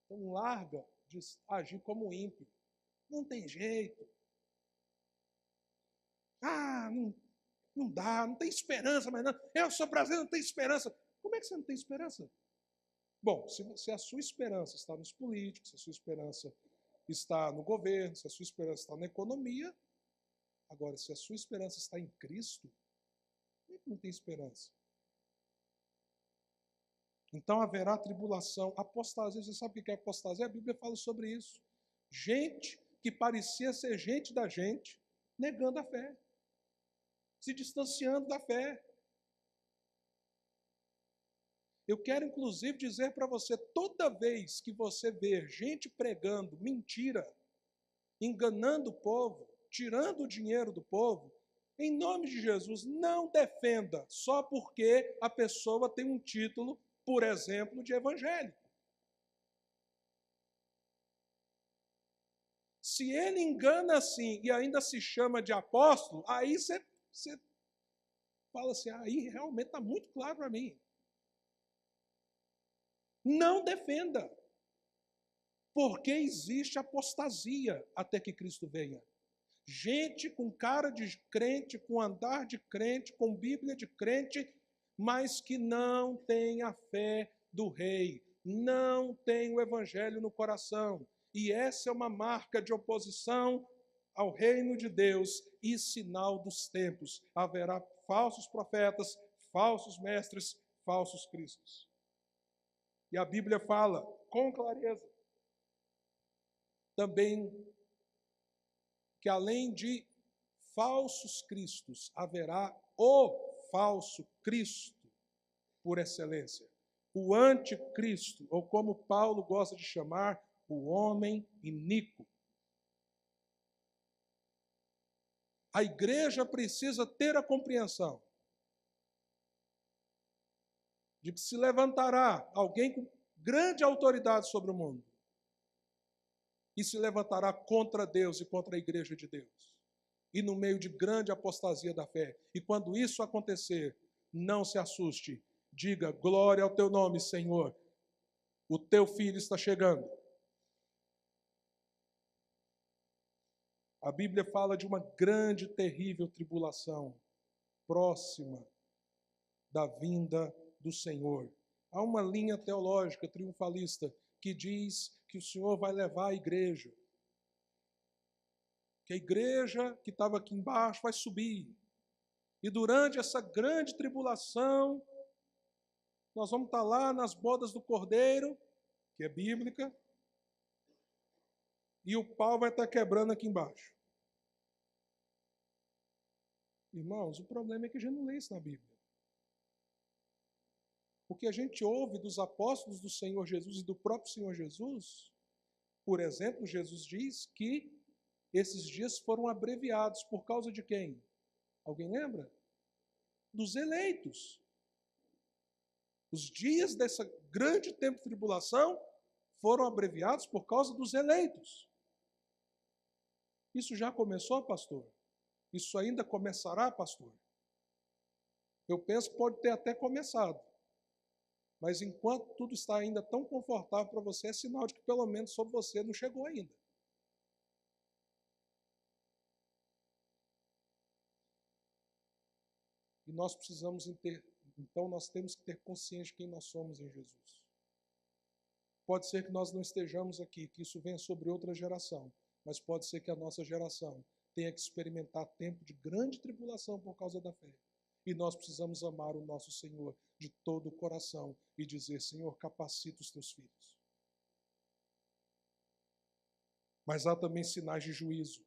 Então larga de agir como ímpio. Não tem jeito. Não dá, não tem esperança mais não. Eu sou brasileiro, não tenho esperança. Como é que você não tem esperança? Bom, se a sua esperança está nos políticos, se a sua esperança está no governo, se a sua esperança está na economia, agora, se a sua esperança está em Cristo, como é que não tem esperança? Então haverá tribulação, apostasia. Você sabe o que é apostasia? A Bíblia fala sobre isso. Gente que parecia ser gente da gente, negando a fé, se distanciando da fé. Eu quero, inclusive, dizer para você, toda vez que você ver gente pregando mentira, enganando o povo, tirando o dinheiro do povo, em nome de Jesus, não defenda só porque a pessoa tem um título, por exemplo, de evangélico. Se ele engana assim e ainda se chama de apóstolo, aí você fala assim, aí realmente está muito claro para mim. Não defenda, porque existe apostasia até que Cristo venha. Gente com cara de crente, com andar de crente, com Bíblia de crente, mas que não tem a fé do rei, não tem o evangelho no coração. E essa é uma marca de oposição ao reino de Deus e sinal dos tempos. Haverá falsos profetas, falsos mestres, falsos cristos. E a Bíblia fala com clareza também que além de falsos cristos, haverá o falso Cristo por excelência. O anticristo, ou como Paulo gosta de chamar, o homem iníquo. A igreja precisa ter a compreensão de que se levantará alguém com grande autoridade sobre o mundo e se levantará contra Deus e contra a igreja de Deus. E no meio de grande apostasia da fé. E quando isso acontecer, não se assuste. Diga, glória ao teu nome, Senhor. O teu filho está chegando. A Bíblia fala de uma grande, terrível tribulação próxima da vinda do Senhor. Há uma linha teológica triunfalista que diz que o Senhor vai levar a igreja. Que a igreja que estava aqui embaixo vai subir. E durante essa grande tribulação, nós vamos estar lá nas bodas do Cordeiro, que é bíblica, e o pau vai estar quebrando aqui embaixo. Irmãos, o problema é que a gente não lê isso na Bíblia. O que a gente ouve dos apóstolos do Senhor Jesus e do próprio Senhor Jesus, por exemplo, Jesus diz que esses dias foram abreviados por causa de quem? Alguém lembra? Dos eleitos. Os dias dessa grande tempo de tribulação foram abreviados por causa dos eleitos. Isso já começou, pastor? Isso ainda começará, pastor? Eu penso que pode ter até começado. Mas enquanto tudo está ainda tão confortável para você, é sinal de que pelo menos sobre você não chegou ainda. E nós precisamos então nós temos que ter consciência de quem nós somos em Jesus. Pode ser que nós não estejamos aqui, que isso venha sobre outra geração, mas pode ser que a nossa geração tenha que experimentar tempo de grande tribulação por causa da fé. E nós precisamos amar o nosso Senhor de todo o coração e dizer, Senhor, capacita os teus filhos. Mas há também sinais de juízo.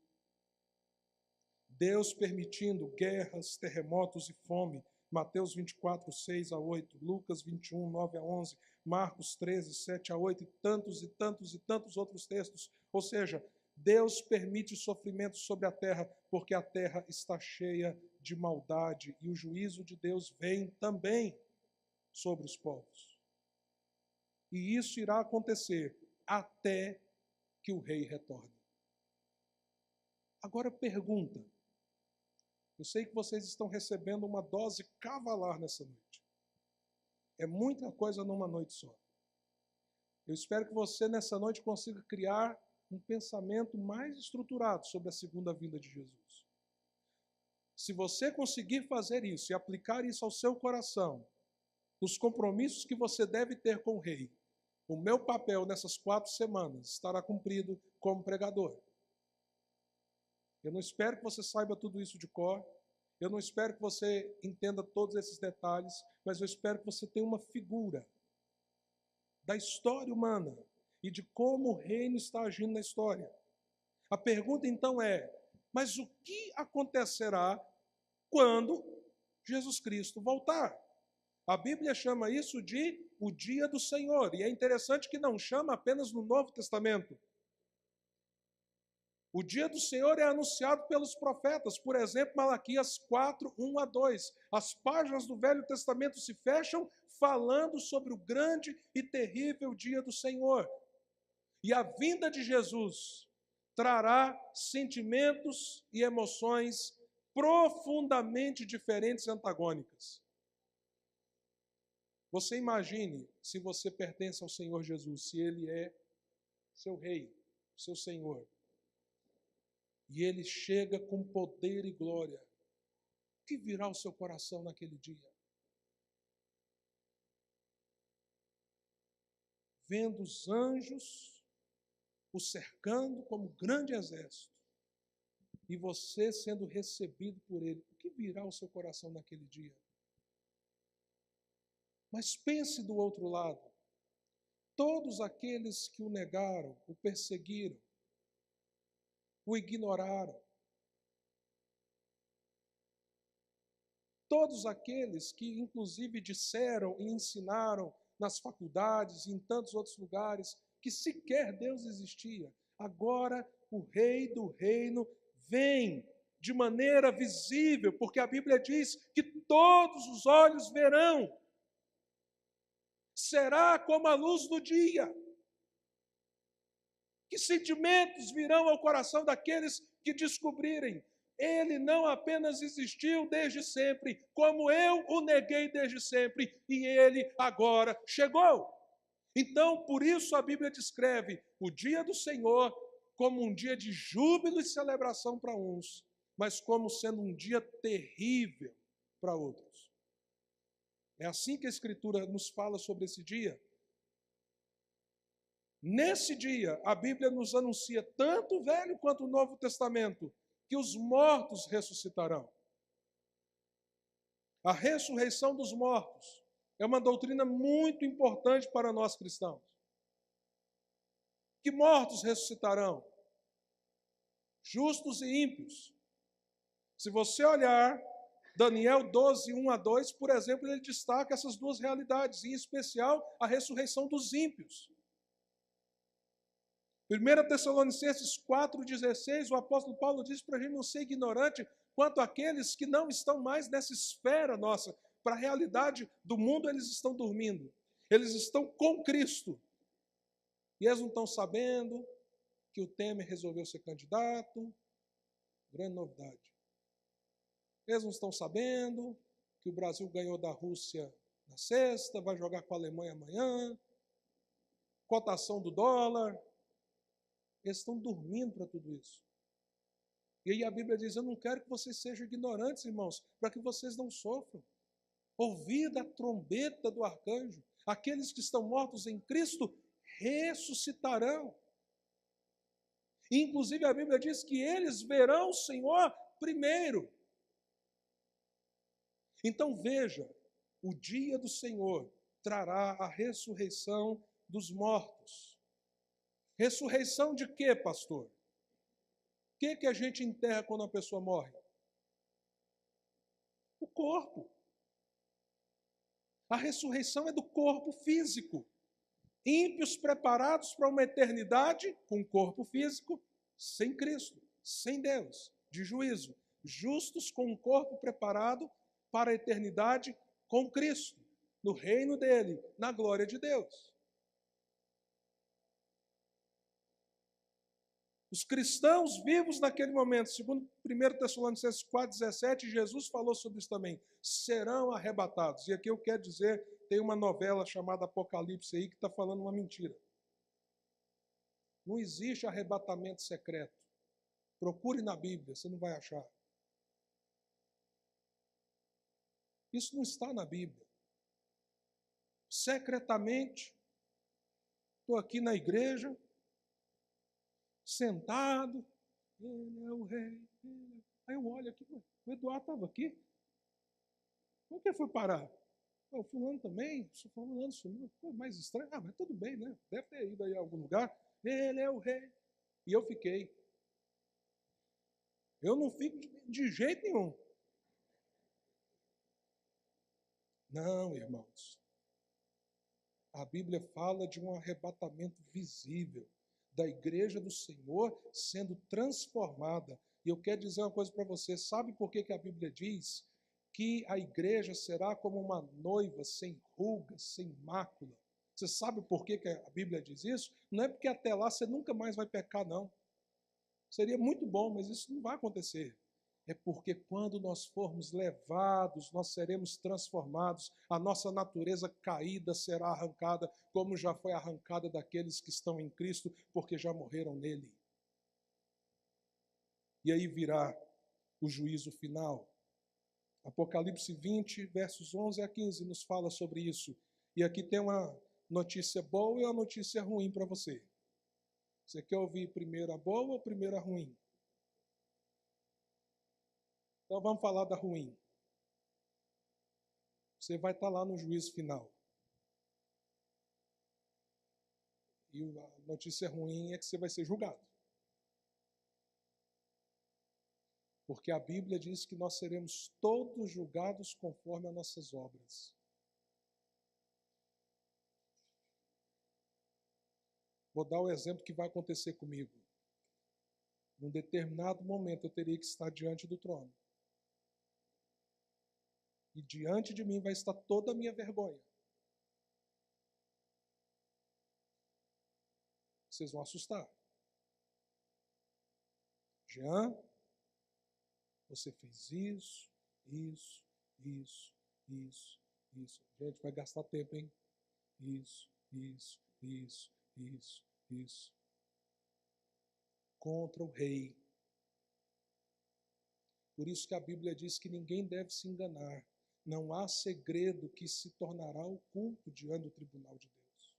Deus permitindo guerras, terremotos e fome. Mateus 24, 6 a 8, Lucas 21, 9 a 11, Marcos 13, 7 a 8 e tantos e tantos e tantos outros textos. Ou seja, Deus permite sofrimentos sobre a terra porque a terra está cheia de maldade e o juízo de Deus vem também sobre os povos. E isso irá acontecer até que o rei retorne. Agora pergunta. Eu sei que vocês estão recebendo uma dose cavalar nessa noite. É muita coisa numa noite só. Eu espero que você nessa noite consiga criar um pensamento mais estruturado sobre a segunda vinda de Jesus. Se você conseguir fazer isso e aplicar isso ao seu coração, nos compromissos que você deve ter com o rei, o meu papel nessas 4 semanas estará cumprido como pregador. Eu não espero que você saiba tudo isso de cor, eu não espero que você entenda todos esses detalhes, mas eu espero que você tenha uma figura da história humana e de como o reino está agindo na história. A pergunta então é, mas o que acontecerá quando Jesus Cristo voltar? A Bíblia chama isso de o dia do Senhor, e é interessante que não chama apenas no Novo Testamento. O dia do Senhor é anunciado pelos profetas, por exemplo, Malaquias 4, 1 a 2. As páginas do Velho Testamento se fecham falando sobre o grande e terrível dia do Senhor. E a vinda de Jesus trará sentimentos e emoções profundamente diferentes e antagônicas. Você imagine se você pertence ao Senhor Jesus, se Ele é seu Rei, seu Senhor. E Ele chega com poder e glória. O que virá ao seu coração naquele dia? Vendo os anjos o cercando como grande exército, e você sendo recebido por Ele, o que virá ao seu coração naquele dia? Mas pense do outro lado, todos aqueles que o negaram, o perseguiram, o ignoraram, todos aqueles que inclusive disseram e ensinaram nas faculdades e em tantos outros lugares que sequer Deus existia, agora o Rei do Reino vem de maneira visível, porque a Bíblia diz que todos os olhos verão. Será como a luz do dia. Que sentimentos virão ao coração daqueles que descobrirem? Ele não apenas existiu desde sempre, como eu o neguei desde sempre, e ele agora chegou. Então, por isso a Bíblia descreve o dia do Senhor como um dia de júbilo e celebração para uns, mas como sendo um dia terrível para outros. É assim que a Escritura nos fala sobre esse dia. Nesse dia, a Bíblia nos anuncia, tanto o Velho quanto o Novo Testamento, que os mortos ressuscitarão. A ressurreição dos mortos é uma doutrina muito importante para nós cristãos. Que mortos ressuscitarão? Justos e ímpios. Se você olhar Daniel 12, 1 a 2, por exemplo, ele destaca essas duas realidades, em especial a ressurreição dos ímpios. 1 Tessalonicenses 4,16, o apóstolo Paulo diz para a gente não ser ignorante quanto àqueles que não estão mais nessa esfera nossa. Para a realidade do mundo, eles estão dormindo. Eles estão com Cristo. E eles não estão sabendo que o Temer resolveu ser candidato. Grande novidade. Eles não estão sabendo que o Brasil ganhou da Rússia na sexta, vai jogar com a Alemanha amanhã. Cotação do dólar. Eles estão dormindo para tudo isso. E aí a Bíblia diz, eu não quero que vocês sejam ignorantes, irmãos, para que vocês não sofram. Ouvida a trombeta do arcanjo, aqueles que estão mortos em Cristo ressuscitarão. E, inclusive a Bíblia diz que eles verão o Senhor primeiro. Então veja, o dia do Senhor trará a ressurreição dos mortos. Ressurreição de quê, pastor? O que a gente enterra quando a pessoa morre? O corpo. A ressurreição é do corpo físico. Ímpios preparados para uma eternidade com corpo físico, sem Cristo, sem Deus, de juízo. Justos com um corpo preparado para a eternidade com Cristo, no reino dele, na glória de Deus. Os cristãos vivos naquele momento, segundo 1 Tessalonicenses 4,17, Jesus falou sobre isso também, serão arrebatados. E aqui eu quero dizer, tem uma novela chamada Apocalipse aí que está falando uma mentira. Não existe arrebatamento secreto. Procure na Bíblia, você não vai achar. Isso não está na Bíblia. Secretamente, estou aqui na igreja, sentado, ele é o rei. Aí eu olho aqui, o Eduardo estava aqui. Como que foi parar? O fulano também, o fulano sumiu, foi mais estranho. Ah, mas tudo bem, né? Deve ter ido aí a algum lugar. Ele é o rei. E eu fiquei. Eu não fico de jeito nenhum. Não, irmãos. A Bíblia fala de um arrebatamento visível da igreja do Senhor sendo transformada. E eu quero dizer uma coisa para você. Sabe por que a Bíblia diz que a igreja será como uma noiva sem rugas, sem mácula? Você sabe por que a Bíblia diz isso? Não é porque até lá você nunca mais vai pecar, não. Seria muito bom, mas isso não vai acontecer. É porque quando nós formos levados, nós seremos transformados, a nossa natureza caída será arrancada, como já foi arrancada daqueles que estão em Cristo, porque já morreram nele. E aí virá o juízo final. Apocalipse 20, versos 11 a 15, nos fala sobre isso. E aqui tem uma notícia boa e uma notícia ruim para você. Você quer ouvir primeiro a boa ou primeiro a ruim? Então vamos falar da ruim. Você vai estar lá no juízo final. E a notícia ruim é que você vai ser julgado. Porque a Bíblia diz que nós seremos todos julgados conforme as nossas obras. Vou dar o exemplo que vai acontecer comigo. Num determinado momento eu teria que estar diante do trono. E diante de mim vai estar toda a minha vergonha. Vocês vão assustar. Jean, você fez isso. Gente, vai gastar tempo, hein? Isso. Contra o rei. Por isso que a Bíblia diz que ninguém deve se enganar. Não há segredo que se tornará oculto diante do tribunal de Deus.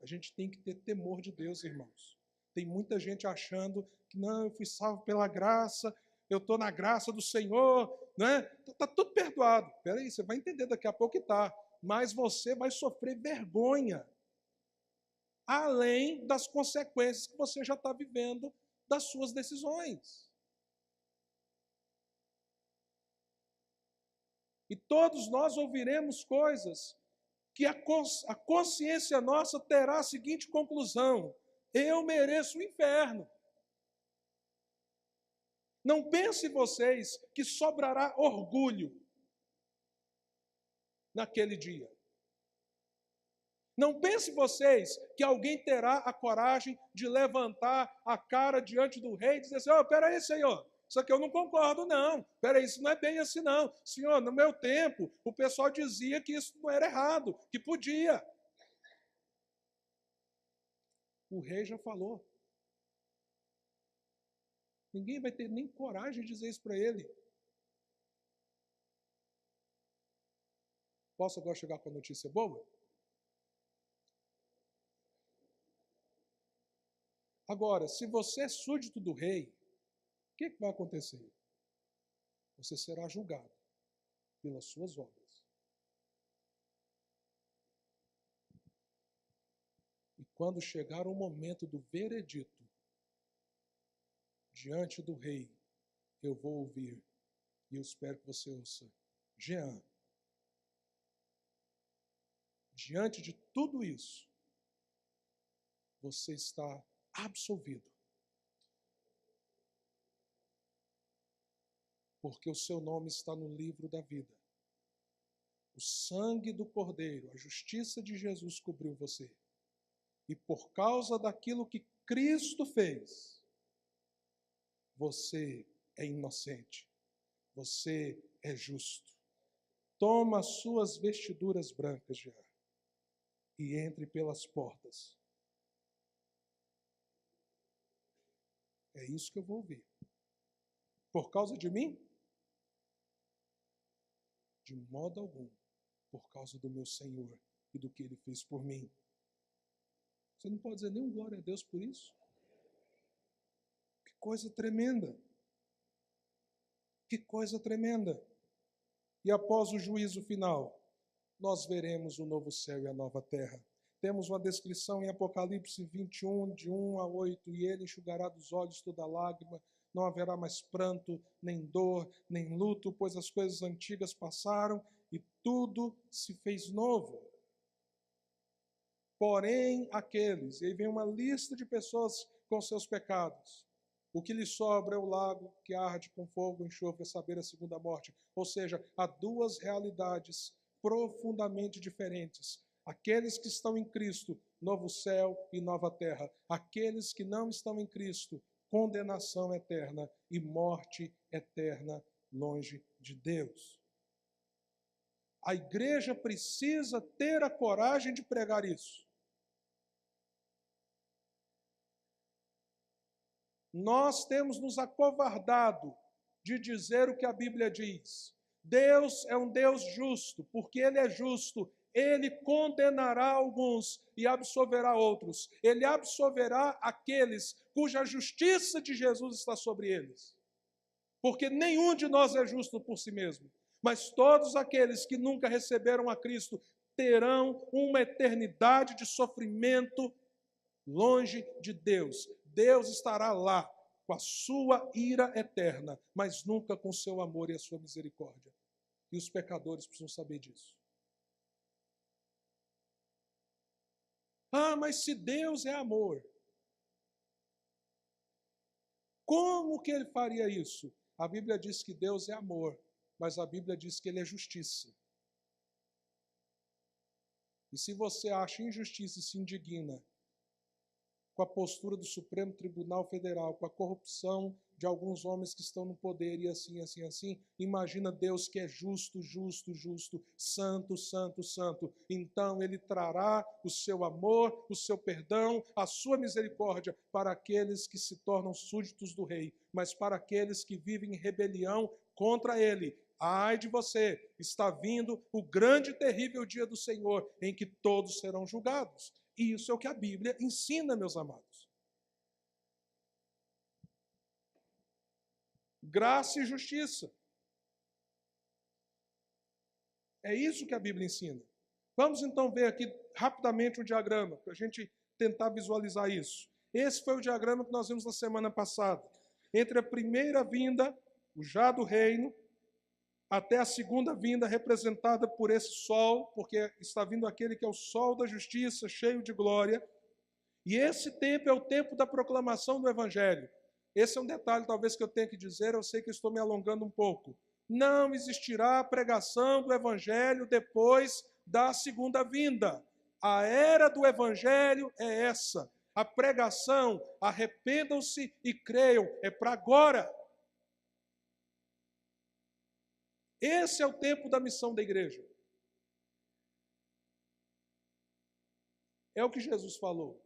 A gente tem que ter temor de Deus, irmãos. Tem muita gente achando que não, eu fui salvo pela graça, eu estou na graça do Senhor, né? Está tudo perdoado. Espera aí, você vai entender daqui a pouco que está. Mas você vai sofrer vergonha, além das consequências que você já está vivendo das suas decisões. E todos nós ouviremos coisas que a consciência nossa terá a seguinte conclusão: eu mereço o inferno. Não pense vocês que sobrará orgulho naquele dia. Não pense vocês que alguém terá a coragem de levantar a cara diante do rei e dizer assim: peraí, Senhor, isso aqui eu não concordo, não. Peraí, isso não é bem assim, não. Senhor, no meu tempo, o pessoal dizia que isso não era errado, que podia. O rei já falou. Ninguém vai ter nem coragem de dizer isso para ele. Posso agora chegar com a notícia boa? Agora, se você é súdito do rei, o que vai acontecer? Você será julgado pelas suas obras. E quando chegar o momento do veredito, diante do rei, eu vou ouvir, e eu espero que você ouça. Jean, diante de tudo isso, você está absolvido. Porque o seu nome está no livro da vida. O sangue do Cordeiro, a justiça de Jesus cobriu você. E por causa daquilo que Cristo fez, você é inocente. Você é justo. Toma as suas vestiduras brancas já e entre pelas portas. É isso que eu vou ouvir. Por causa de mim? De modo algum. Por causa do meu Senhor e do que Ele fez por mim. Você não pode dizer nenhum glória a Deus por isso? Que coisa tremenda. Que coisa tremenda. E após o juízo final, nós veremos o novo céu e a nova terra. Temos uma descrição em Apocalipse 21, de 1 a 8, e ele enxugará dos olhos toda lágrima, não haverá mais pranto, nem dor, nem luto, pois as coisas antigas passaram e tudo se fez novo. Porém, aqueles, e aí vem uma lista de pessoas com seus pecados. O que lhe sobra é o lago que arde com fogo e enxofre, a saber, a segunda morte. Ou seja, há duas realidades profundamente diferentes. Aqueles que estão em Cristo, novo céu e nova terra. Aqueles que não estão em Cristo, condenação eterna e morte eterna longe de Deus. A igreja precisa ter a coragem de pregar isso. Nós temos nos acovardado de dizer o que a Bíblia diz. Deus é um Deus justo, porque Ele é justo. Ele condenará alguns e absolverá outros. Ele absolverá aqueles cuja justiça de Jesus está sobre eles. Porque nenhum de nós é justo por si mesmo. Mas todos aqueles que nunca receberam a Cristo terão uma eternidade de sofrimento longe de Deus. Deus estará lá com a sua ira eterna, mas nunca com o seu amor e a sua misericórdia. E os pecadores precisam saber disso. Ah, mas se Deus é amor, como que Ele faria isso? A Bíblia diz que Deus é amor, mas a Bíblia diz que Ele é justiça. E se você acha injustiça e se indigna com a postura do Supremo Tribunal Federal, com a corrupção de alguns homens que estão no poder e assim, assim, assim, imagina Deus que é justo, justo, justo, santo, santo, santo. Então Ele trará o seu amor, o seu perdão, a sua misericórdia para aqueles que se tornam súditos do rei, mas para aqueles que vivem em rebelião contra Ele. Ai de você, está vindo o grande e terrível dia do Senhor, em que todos serão julgados. E isso é o que a Bíblia ensina, meus amados. Graça e justiça. É isso que a Bíblia ensina. Vamos então ver aqui rapidamente o diagrama, para a gente tentar visualizar isso. Esse foi o diagrama que nós vimos na semana passada. Entre a primeira vinda, o já do reino, até a segunda vinda, representada por esse sol, porque está vindo aquele que é o sol da justiça, cheio de glória. E esse tempo é o tempo da proclamação do Evangelho. Esse é um detalhe, talvez, que eu tenha que dizer, eu sei que estou me alongando um pouco. Não existirá pregação do Evangelho depois da segunda vinda. A era do Evangelho é essa. A pregação, arrependam-se e creiam, é para agora. Esse é o tempo da missão da igreja. É o que Jesus falou.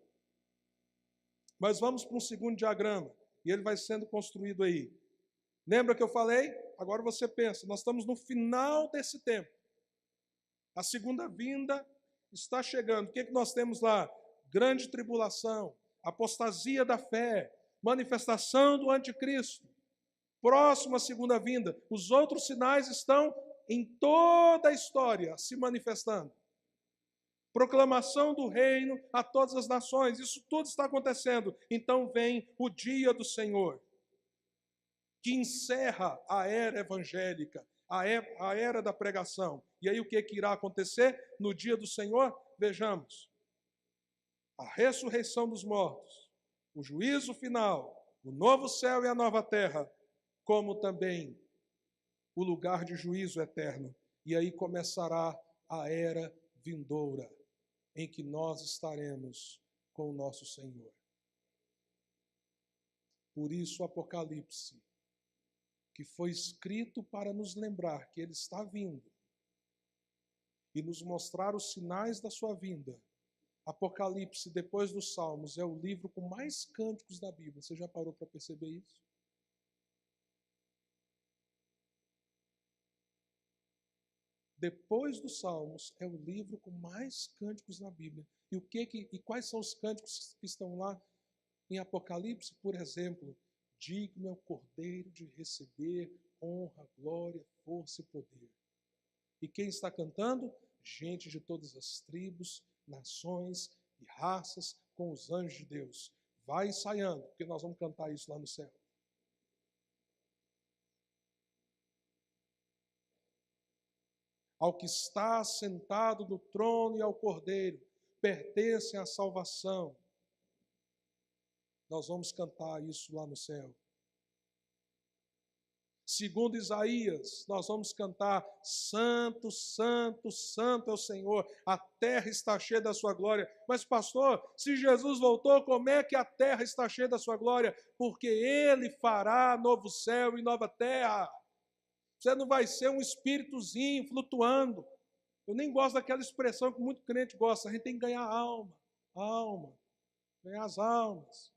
Mas vamos para um segundo diagrama, e ele vai sendo construído aí. Lembra que eu falei? Agora você pensa, nós estamos no final desse tempo. A segunda vinda está chegando. O que nós temos lá? Grande tribulação, apostasia da fé, manifestação do anticristo. Próxima segunda vinda. Os outros sinais estão em toda a história se manifestando. proclamação do reino a todas as nações. Isso tudo está acontecendo. Então vem o dia do Senhor, que encerra a era evangélica, a era da pregação. E aí o que irá acontecer no dia do Senhor? Vejamos. A ressurreição dos mortos, o juízo final, o novo céu e a nova terra, como também o lugar de juízo eterno. E aí começará a era vindoura, em que nós estaremos com o nosso Senhor. Por isso o Apocalipse, que foi escrito para nos lembrar que Ele está vindo e nos mostrar os sinais da sua vinda. Apocalipse, depois dos Salmos, é o livro com mais cânticos da Bíblia. Você já parou para perceber isso? Depois dos Salmos, é o livro com mais cânticos na Bíblia. E quais são os cânticos que estão lá em Apocalipse? Por exemplo, digno é o Cordeiro de receber honra, glória, força e poder. E quem está cantando? Gente de todas as tribos, nações e raças com os anjos de Deus. Vai ensaiando, porque nós vamos cantar isso lá no céu. Ao que está sentado no trono e ao Cordeiro pertence a salvação. Nós vamos cantar isso lá no céu. Segundo Isaías, nós vamos cantar: Santo, Santo, Santo é o Senhor, a terra está cheia da sua glória. Mas pastor, se Jesus voltou, como é que a terra está cheia da sua glória? Porque Ele fará novo céu e nova terra. Você não vai ser um espíritozinho flutuando. Eu nem gosto daquela expressão que muito crente gosta. A gente tem que ganhar alma, ganhar as almas.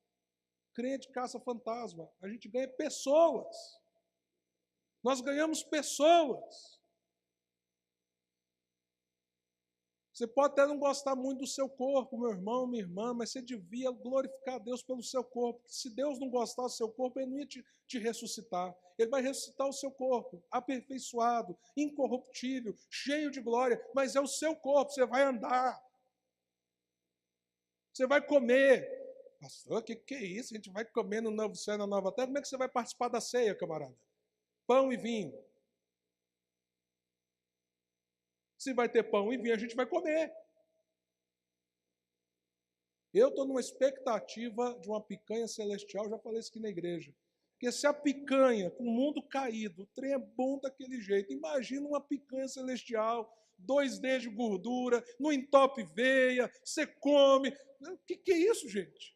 Crente caça fantasma, a gente ganha pessoas. Nós ganhamos pessoas. Você pode até não gostar muito do seu corpo, meu irmão, minha irmã, mas você devia glorificar a Deus pelo seu corpo. Se Deus não gostar do seu corpo, Ele não ia te ressuscitar. Ele vai ressuscitar o seu corpo, aperfeiçoado, incorruptível, cheio de glória, mas é o seu corpo, você vai andar. Você vai comer. Pastor, o que é isso? A gente vai comer no novo céu e na nova terra? Como é que você vai participar da ceia, camarada? Pão e vinho. Se vai ter pão e vinho, a gente vai comer. Eu estou numa expectativa de uma picanha celestial, já falei isso aqui na igreja. Porque se a picanha, com o mundo caído, o trem é bom daquele jeito, imagina uma picanha celestial, 2 dedos de gordura, não entope veia, você come. O que é isso, gente?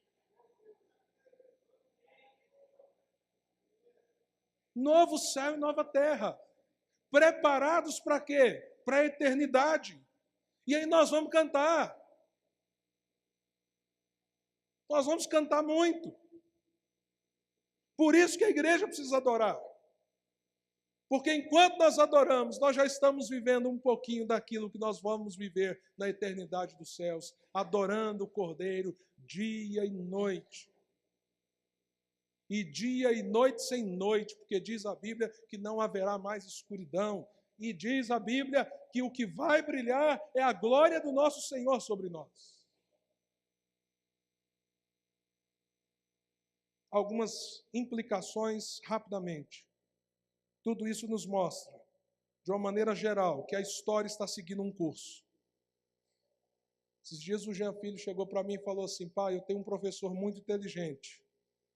Novo céu e nova terra. Preparados para quê? Para a eternidade. E aí nós vamos cantar. Nós vamos cantar muito. Por isso que a igreja precisa adorar. Porque enquanto nós adoramos, nós já estamos vivendo um pouquinho daquilo que nós vamos viver na eternidade dos céus, adorando o Cordeiro dia e noite. E dia e noite sem noite, porque diz a Bíblia que não haverá mais escuridão. E diz a Bíblia que o que vai brilhar é a glória do nosso Senhor sobre nós. Algumas implicações rapidamente. Tudo isso nos mostra, de uma maneira geral, que a história está seguindo um curso. Esses dias o Jean Filho chegou para mim e falou assim: pai, eu tenho um professor muito inteligente.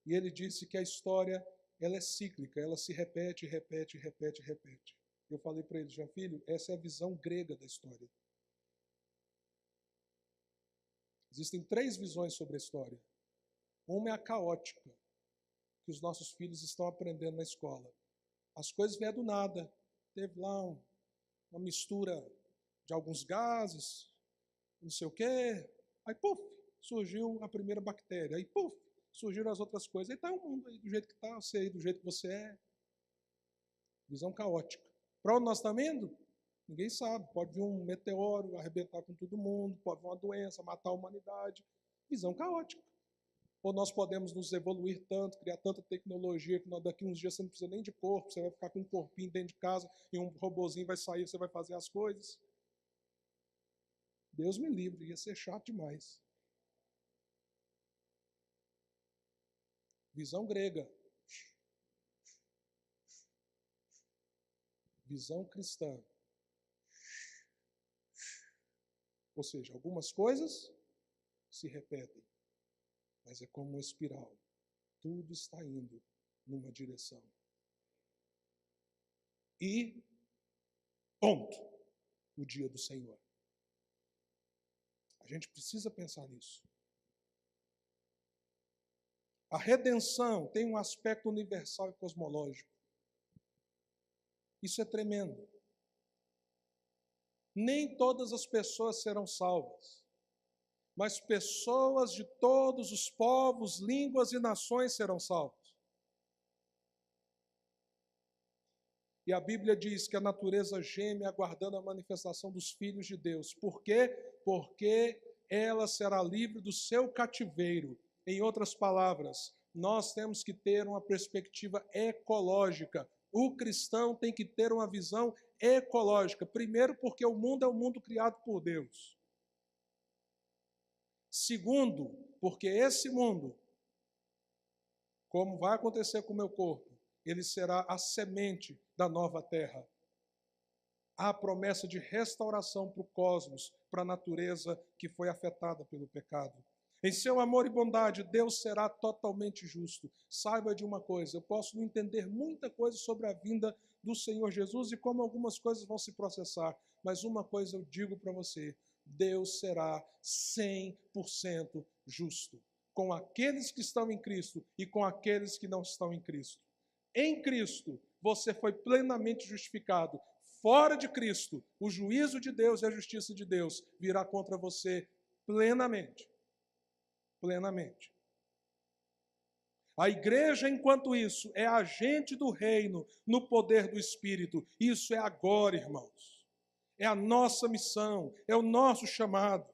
E ele disse que a história ela é cíclica, ela se repete, repete, repete, repete. Eu falei para ele: Jean Filho, essa é a visão grega da história. Existem 3 visões sobre a história. Uma é a caótica, que os nossos filhos estão aprendendo na escola. As coisas vieram do nada. Teve lá uma mistura de alguns gases, não sei o quê. Aí, puf, surgiu a primeira bactéria. Aí, puf, surgiram as outras coisas. Aí está o mundo aí do jeito que está, você aí do jeito que você é. Visão caótica. Para onde nós estamos indo? Ninguém sabe. Pode vir um meteoro, arrebentar com todo mundo, pode vir uma doença, matar a humanidade. Visão caótica. Ou nós podemos nos evoluir tanto, criar tanta tecnologia, que daqui uns dias você não precisa nem de corpo, você vai ficar com um corpinho dentro de casa e um robozinho vai sair, você vai fazer as coisas. Deus me livre, ia ser chato demais. Visão grega. Visão cristã. Ou seja, algumas coisas se repetem, mas é como uma espiral. Tudo está indo numa direção. E ponto, o dia do Senhor. A gente precisa pensar nisso. A redenção tem um aspecto universal e cosmológico. Isso é tremendo. Nem todas as pessoas serão salvas, mas pessoas de todos os povos, línguas e nações serão salvas. E a Bíblia diz que a natureza geme aguardando a manifestação dos filhos de Deus. Por quê? Porque ela será livre do seu cativeiro. Em outras palavras, nós temos que ter uma perspectiva ecológica. O cristão tem que ter uma visão ecológica. Primeiro, porque o mundo é um mundo criado por Deus. Segundo, porque esse mundo, como vai acontecer com o meu corpo, ele será a semente da nova terra. Há a promessa de restauração para o cosmos, para a natureza que foi afetada pelo pecado. Em seu amor e bondade, Deus será totalmente justo. Saiba de uma coisa, eu posso não entender muita coisa sobre a vinda do Senhor Jesus e como algumas coisas vão se processar, mas uma coisa eu digo para você, Deus será 100% justo com aqueles que estão em Cristo e com aqueles que não estão em Cristo. Em Cristo, você foi plenamente justificado. Fora de Cristo, o juízo de Deus e a justiça de Deus virá contra você plenamente. Plenamente. A igreja, enquanto isso, é agente do reino no poder do Espírito. Isso é agora, irmãos. É a nossa missão, é o nosso chamado.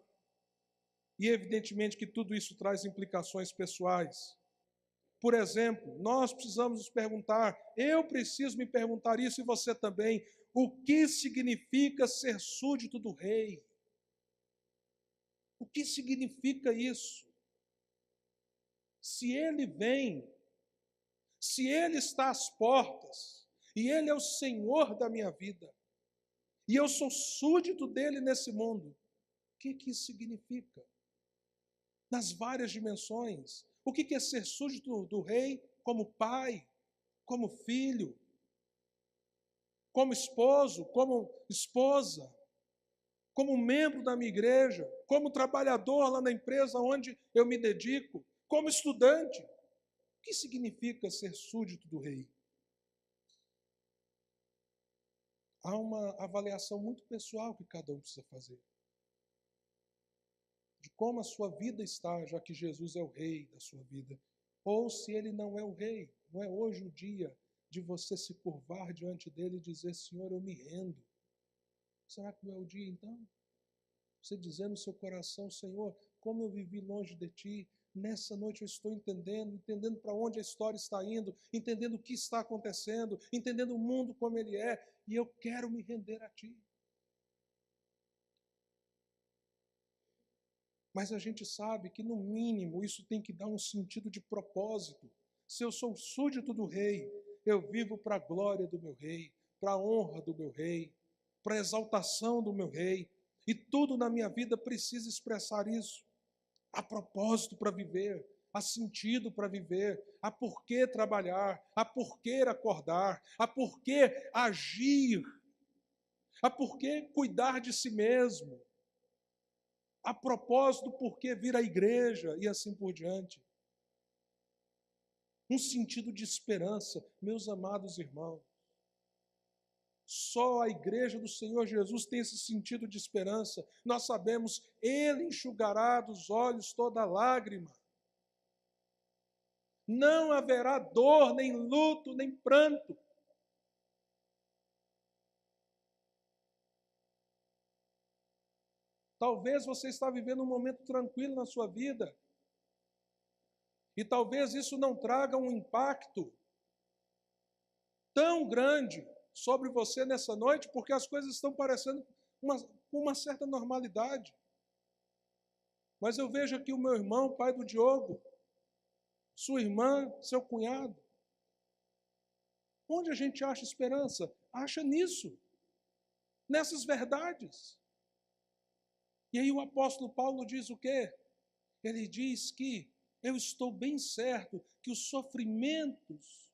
E evidentemente que tudo isso traz implicações pessoais. Por exemplo, nós precisamos nos perguntar, eu preciso me perguntar isso e você também, o que significa ser súdito do rei? O que significa isso? Se ele vem, se ele está às portas, e ele é o Senhor da minha vida, e eu sou súdito dele nesse mundo, o que isso significa? Nas várias dimensões. O que é ser súdito do rei como pai, como filho, como esposo, como esposa, como membro da minha igreja, como trabalhador lá na empresa onde eu me dedico, como estudante? O que significa ser súdito do rei? Há uma avaliação muito pessoal que cada um precisa fazer. De como a sua vida está, já que Jesus é o rei da sua vida. Ou se ele não é o rei, não é hoje o dia de você se curvar diante dele e dizer, Senhor, eu me rendo. Será que não é o dia então? Você dizer no seu coração, Senhor, como eu vivi longe de ti, nessa noite eu estou entendendo para onde a história está indo, entendendo o que está acontecendo, entendendo o mundo como ele é, e eu quero me render a ti. Mas a gente sabe que, no mínimo, isso tem que dar um sentido de propósito. Se eu sou súdito do rei, eu vivo para a glória do meu rei, para a honra do meu rei, para a exaltação do meu rei. E tudo na minha vida precisa expressar isso. Há propósito para viver, há sentido para viver, há porquê trabalhar, há porquê acordar, há porquê agir, há porquê cuidar de si mesmo. A propósito, por que vir à igreja e assim por diante. Um sentido de esperança, meus amados irmãos. Só a igreja do Senhor Jesus tem esse sentido de esperança. Nós sabemos, Ele enxugará dos olhos toda lágrima. Não haverá dor, nem luto, nem pranto. Talvez você está vivendo um momento tranquilo na sua vida. E talvez isso não traga um impacto tão grande sobre você nessa noite, porque as coisas estão parecendo com uma certa normalidade. Mas eu vejo aqui o meu irmão, pai do Diogo, sua irmã, seu cunhado. Onde a gente acha esperança? Acha nisso, nessas verdades. E aí o apóstolo Paulo diz o quê? Ele diz que eu estou bem certo que os sofrimentos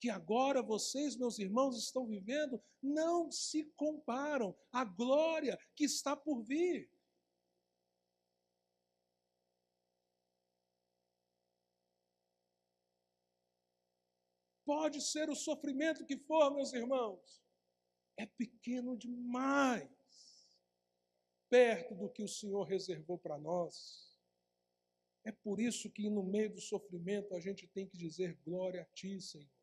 que agora vocês, meus irmãos, estão vivendo, não se comparam à glória que está por vir. Pode ser o sofrimento que for, meus irmãos, é pequeno demais, perto do que o Senhor reservou para nós. É por isso que no meio do sofrimento a gente tem que dizer glória a Ti, Senhor.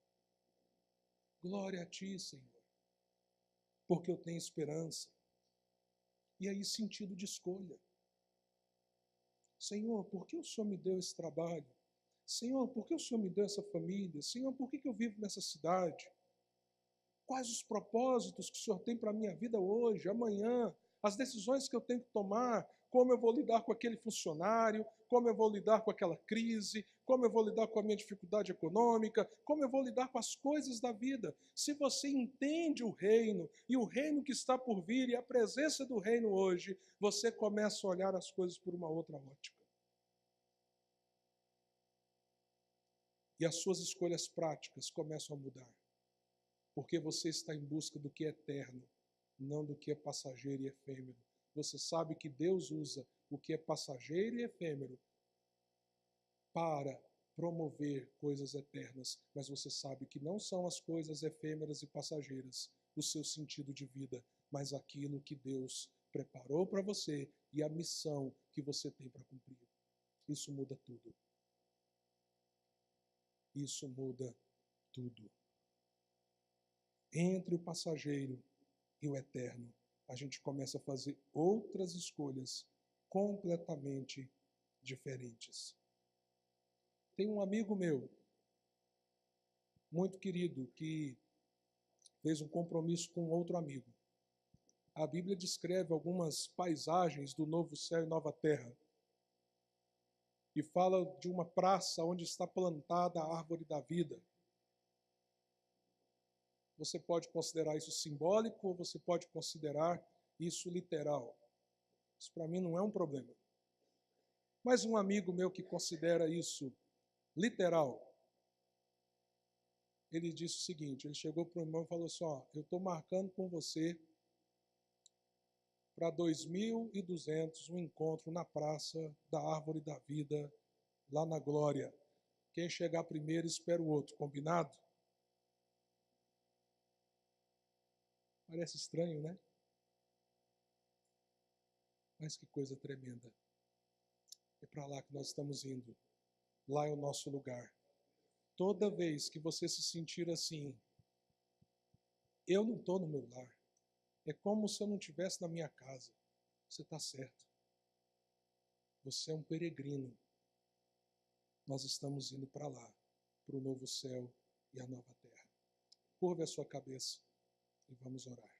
Glória a Ti, Senhor. Porque eu tenho esperança. E aí sentido de escolha. Senhor, por que o Senhor me deu esse trabalho? Senhor, por que o Senhor me deu essa família? Senhor, por que eu vivo nessa cidade? Quais os propósitos que o Senhor tem para a minha vida hoje, amanhã? As decisões que eu tenho que tomar, como eu vou lidar com aquele funcionário, como eu vou lidar com aquela crise, como eu vou lidar com a minha dificuldade econômica, como eu vou lidar com as coisas da vida. Se você entende o reino e o reino que está por vir e a presença do reino hoje, você começa a olhar as coisas por uma outra ótica. E as suas escolhas práticas começam a mudar. Porque você está em busca do que é eterno, não do que é passageiro e efêmero. Você sabe que Deus usa o que é passageiro e efêmero para promover coisas eternas, mas você sabe que não são as coisas efêmeras e passageiras o seu sentido de vida, mas aquilo que Deus preparou para você e a missão que você tem para cumprir. Isso muda tudo. Isso muda tudo. Entre o passageiro e o eterno, a gente começa a fazer outras escolhas completamente diferentes. Tem um amigo meu, muito querido, que fez um compromisso com outro amigo. A Bíblia descreve algumas paisagens do novo céu e nova terra. E fala de uma praça onde está plantada a árvore da vida. Você pode considerar isso simbólico ou você pode considerar isso literal. Isso para mim não é um problema. Mas um amigo meu que considera isso literal, ele disse o seguinte, ele chegou para o irmão e falou assim, eu estou marcando com você para 2200 um encontro na praça da Árvore da Vida, lá na Glória. Quem chegar primeiro espera o outro, combinado? Parece estranho, né? Mas que coisa tremenda. É para lá que nós estamos indo. Lá é o nosso lugar. Toda vez que você se sentir assim, eu não estou no meu lar. É como se eu não estivesse na minha casa. Você está certo. Você é um peregrino. Nós estamos indo para lá, para o novo céu e a nova terra. Curve a sua cabeça e vamos orar.